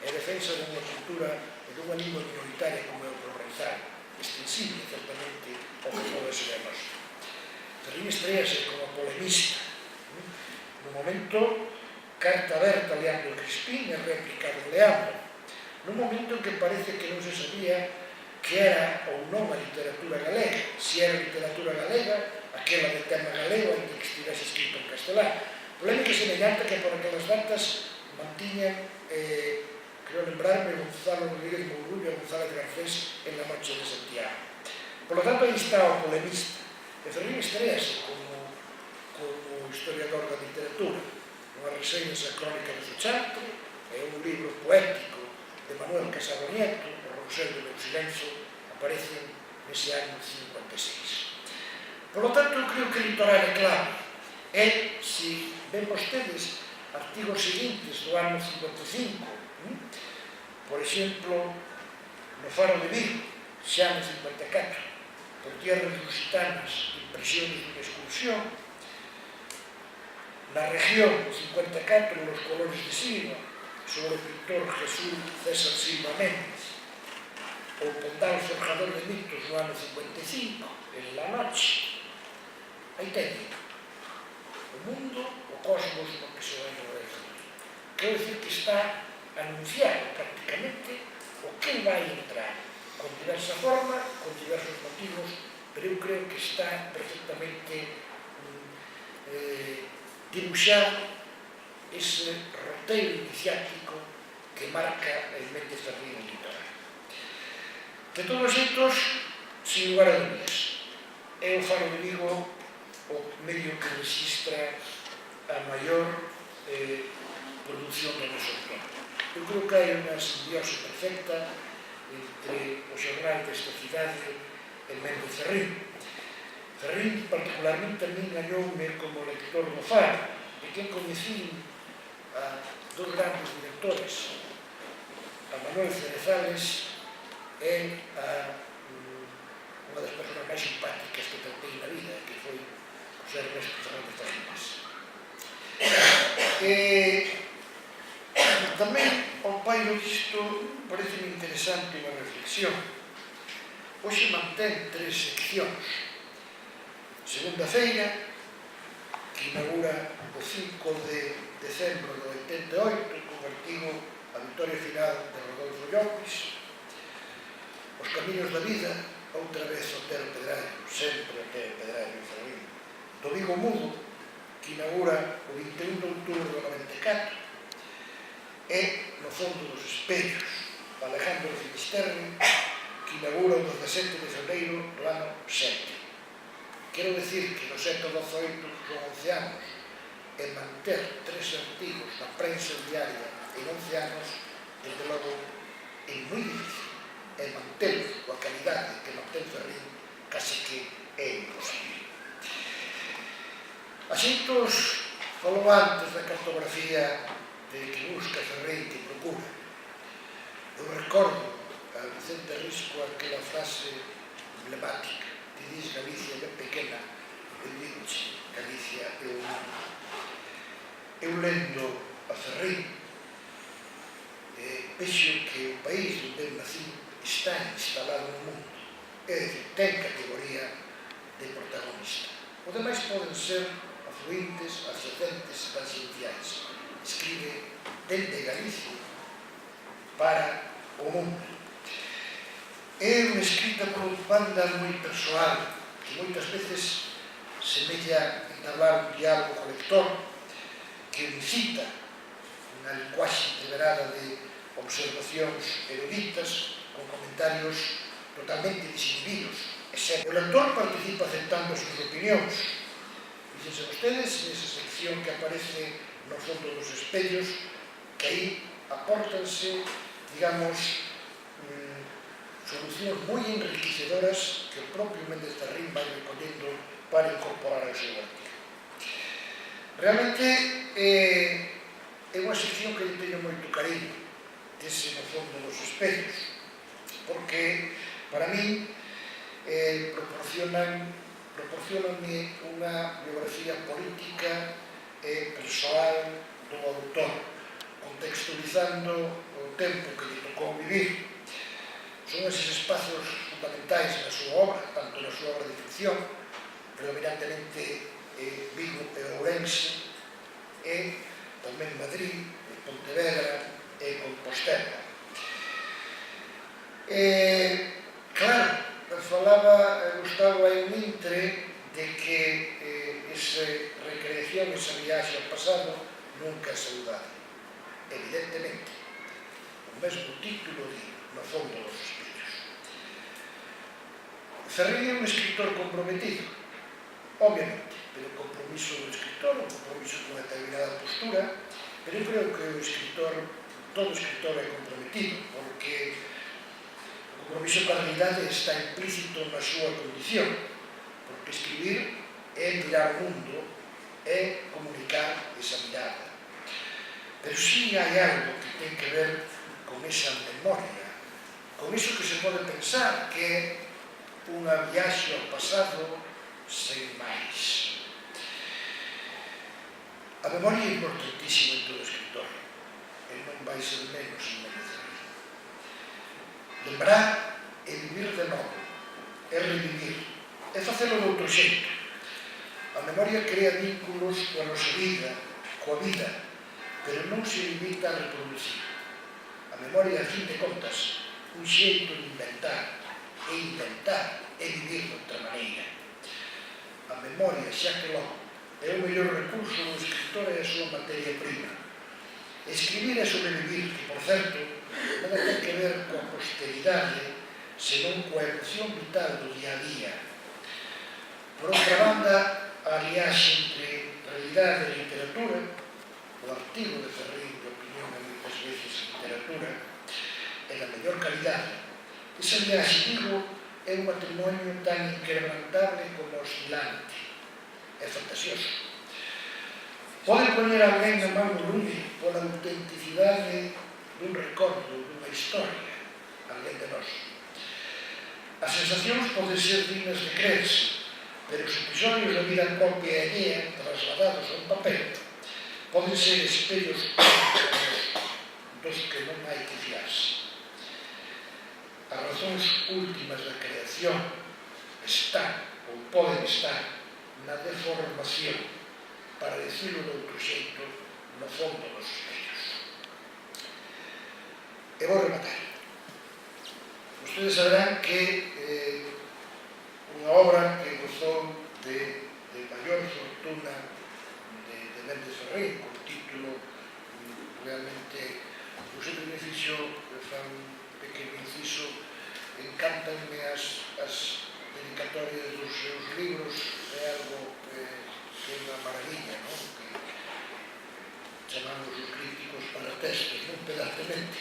É a defensa dunha cultura e dunha lingua minoritaria como é o provenzal, extensible, certamente, ao que pode ser a nosa. Ferrín estrease como polemista. No momento, carta aberta Leandro Crispín e réplica de Leandro. No momento en que parece que non se sabía que era ou non a literatura galega, se era literatura galega, aquela de tema galego, ainda que estivese escrito en castelán. Polémica semellante que por aquelas datas mantiñan, creo lembrarme, Gonzalo Rodríguez Mourullo e González Garcés en La Noche de Santiago. Por lo tanto, aí está o polemista. E Ferrín estrease como historiador da literatura. Unha reseña esa Crónica de Suchante, é un libro poético de Manuel Casado Nieto, O Rosel do meu silencio, aparecen nese ano 56. Por lo tanto, eu creo que o litoral é clave. E, se ven vostedes artigos seguintes do ano 55, por exemplo, no Faro de Vigo, xa no 54, por tierras lusitanas, impresiones dunha excursión, na región 54, Los colores de Silva, sobre o pintor Jesús César Silva Méndez, o Pondal Forjador de mitos no ano 55, en La Noche. Aí teñen o mundo, o cosmos no que se vai mover. Quero dicir que está anunciado prácticamente o que vai entrar, con diversa forma, con diversos motivos, pero eu creo que está perfectamente dibuixar ese roteiro iniciático que marca el mente Ferrín en literario. De todos os xeitos, sin lugar a dúbidas, é o Faro de Vigo o medio que registra a maior produción do noso autor. Eu creo que hai unha simbiose perfecta entre o xornal desta cidade e Méndez Ferrín. Ferrín particularmente a min gañoume como lector do Faro, de quen coñecí a dos grandes directores, a Manuel Cerezales e a unha das persoas máis simpáticas que tratei na vida, que foi José Ernesto Fernández Fernández. Tamén, ao pairo disto, parece interesante unha reflexión. Hoxe mantén 3 seccións. Segunda-feira, que inaugura o 5 de decembro do 88, con o artigo A Victoria Final de Rodolfo Llopis. Os Camiños da Vida, outra vez Otero Pedrario, sempre Otero Pedrario en Ferrín. Do Vigo Mudo, que inaugura o 21 de outubro do 94, e No Fondo dos Espellos, Alejandro Finisterre, que inaugura o 17 de fevereiro do ano 7. Quero decir que no 7 do 18 son 11 anos, e manter 3 artigos na prensa diaria en 11 anos, desde logo, é moi difícil. E mantelo coa calidade que mantén Ferrín casi que é imposible. A xeitos falou antes da cartografía de que busca Ferrín, que procura. Eu recordo a Vicente Risco aquela frase emblemática: ti dis Galicia é pequena, eu digoche Galicia é o mundo. Eu lendo a Ferrín, vexo que o país onde eu nací está instalado no mundo, é dicir, ten categoría de protagonista. Os demais poden ser afluentes, adyacentes, tangenciais. Escribe dende Galicia para o mundo. É unha escrita por un banda moi persoal, que moitas veces semella entablar un diálogo co lector, que incita unha linguaxe entreverada de observacións eruditas, con comentarios totalmente desinhibidos. O lector participa aceptando as súas opinións. Fíxense vostedes nesa sección que aparece no Fondo dos Espellos, que aí apórtanse, digamos, solucións moi enriquecedoras que o propio Méndez Ferrín vai recollendo para incorporar ao seu artigo. Realmente é unha sección que lle teño moito cariño, dese No Fondo dos Espellos, porque para min proporcionanme unha biografía política e persoal do autor, contextualizando o tempo que lle tocou vivir. Son eses espazos fundamentais na súa obra, tanto na súa obra de ficción, predominantemente Vigo e Ourense, e tamén Madrid, Pontevedra e Compostela. Claro, gustaba en Mintre de que esa recreación, esa viaxe ao pasado, nunca é saudade. Evidentemente, o mesmo título di No Fondo dos Espellos. Ferrín é un escritor comprometido, obviamente, pero o compromiso do escritor, o compromiso con determinada postura, pero eu creo que o escritor, todo escritor é comprometido, porque o compromiso con a realidade está implícito na súa condición, porque escribir é mirar o mundo, é comunicar esa mirada. Pero si hai algo que ten que ver con esa memoria, con iso que se pode pensar que é unha viaxe ao pasado sen máis. A memoria é importantísima en todo escritor, e non vai ser menos en Méndez Ferrín. Lembrar é vivir de novo, é revivir, é facelo de outro xeito. A memoria crea vínculos coa nosa vida, coa vida, pero non se limita a reproducir. A memoria, a fin de contas, un xeito de inventar é vivir de outra maneira. A memoria, xa que logo, é é o mellor recurso do escritor e a súa materia prima. Escribir é sobrevivir, que, por certo, nada ten que ver coa posteridade, senón coa emoción vital do día a día. Por outra banda, a aliaxe entre realidade e literatura, o artigo de Ferrín de opinión e moitas veces literatura, é da mellor calidade. Esa aliaxe, digo, é un matrimonio tan incrementable como oscilante. É fantasioso. Pode poñer alguén na man do lume pola autenticidade dun recordo, dunha historia, alguén de nós. As sensacións poden ser dignas de creerse, pero os episodios da vida propia e allea, trasladados a un papel, poden ser espellos dos que non hai que fiarse. As razóns últimas da creación están, ou poden estar, na deformación, para decirlo de outro xeito, no fondo dos espellos. E vou rematar. Ustedes saberán que unha obra que gozou de maior fortuna de Méndez Ferrín, con título realmente, eu sempre me fixo, fan un pequeno inciso, encantanme as dedicatorias dos seus libros, é algo que é unha maravilla, non? Que chamamos os críticos para textos, non pedazmente.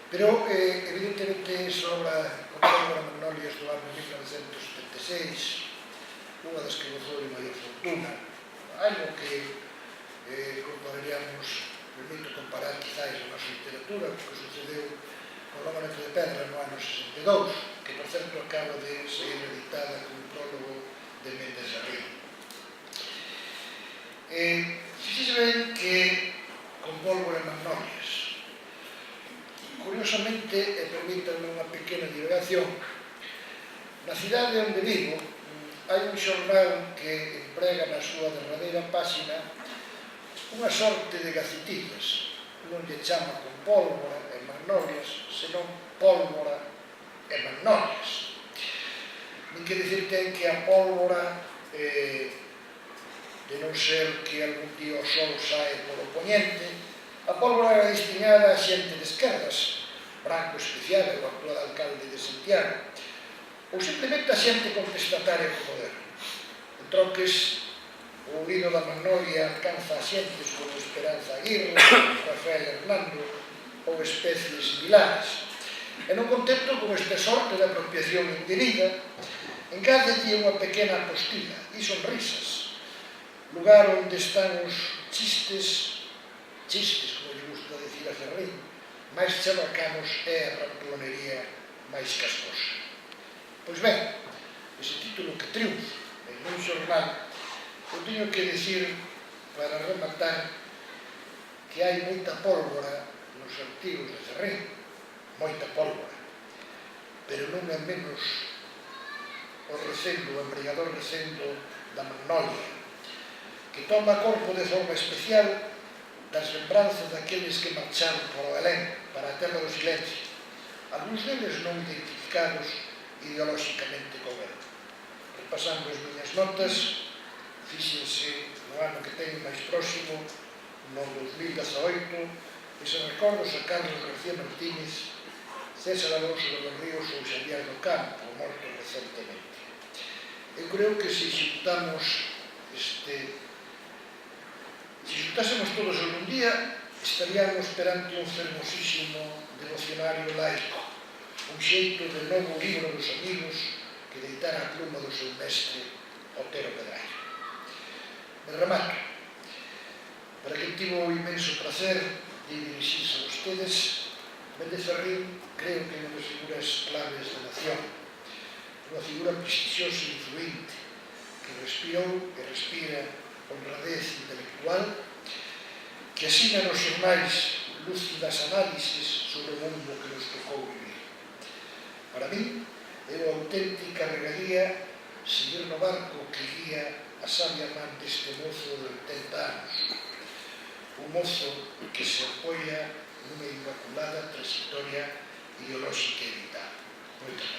Pero, evidentemente, esa obra Contemporánea Magnolias do ano 1976, unha das que gozou de maior fortuna, algo que compararíamos, permito comparar quizás a nosa literatura, que sucedeu con Lobo Neto de Pedra no ano 62, que, por certo, acaba de ser editada con un prólogo de Méndez Ferrín. Fíxese ben que con Pólvora e Magnolias, curiosamente, e permítanme unha pequena divagación, na cidade onde vivo hai un xornal que emprega na súa derradeira páxina unha sorte de gacetillas. Non lle chama con Pólvora e Magnolias, senón Pólvora e Magnolias. Nin que dicir ten que a pólvora, de non ser que algún día o sol sae polo poñente, a pólvora era destinada a xente de esquerdas, Branco Especial, o actual alcalde de Santiago, ou simplemente a xente contestataria do poder. En troques, o hilo da Magnolia alcanza a xentes como Esperanza Aguirre, Rafael Hernando ou especies similares. E non contento con esta sorte de apropiación indebida, engádelle unha pequena apostila e sonrisas, lugar onde están os chistes, como lle gusta decir a Ferrín, máis chabacanos é a ramplonería máis cascosa. Pois ben, ese título que triunfa en un xornal, eu teño que decir, para rematar, que hai moita pólvora nos artigos de Ferrín, moita pólvora, pero non é menos o recendo, o embrigador recendo da Magnolia, que toma corpo de forma especial das lembranzas daqueles que marcharon por o Belén, para a terra do silencio, algúns deles non identificados ideolóxicamente con el. Repasando as miñas notas, fíxense no ano que teño máis próximo, no 2018, eses recordos a Carlos García Martínez, César Alonso de los Ríos ou Xavier do Campo, morto recentemente. Eu creo que se xuntamos xuntásemos todos en un día, estaríamos perante un fermosísimo devocionario laico, un xeito de novo libro dos amigos que deitara a pluma do seu mestre Otero Pedrallo. Me remato. Para quen tivo o inmenso placer de dirixirse a vostedes, Méndez Ferrín creo que é unha das figuras claves da nación, unha figura prestixiosa e influinte, que respirou e respira honradez intelectual, que asina nos xornais lúcidas análisis sobre o mundo que nos tocou vivir. Para mí, é unha auténtica regalía seguir no barco que guía a sabia man deste mozo de 80 anos, un mozo que se apoia nunha inmaculada trayectoria ideolóxica e vital. Moitas gracias.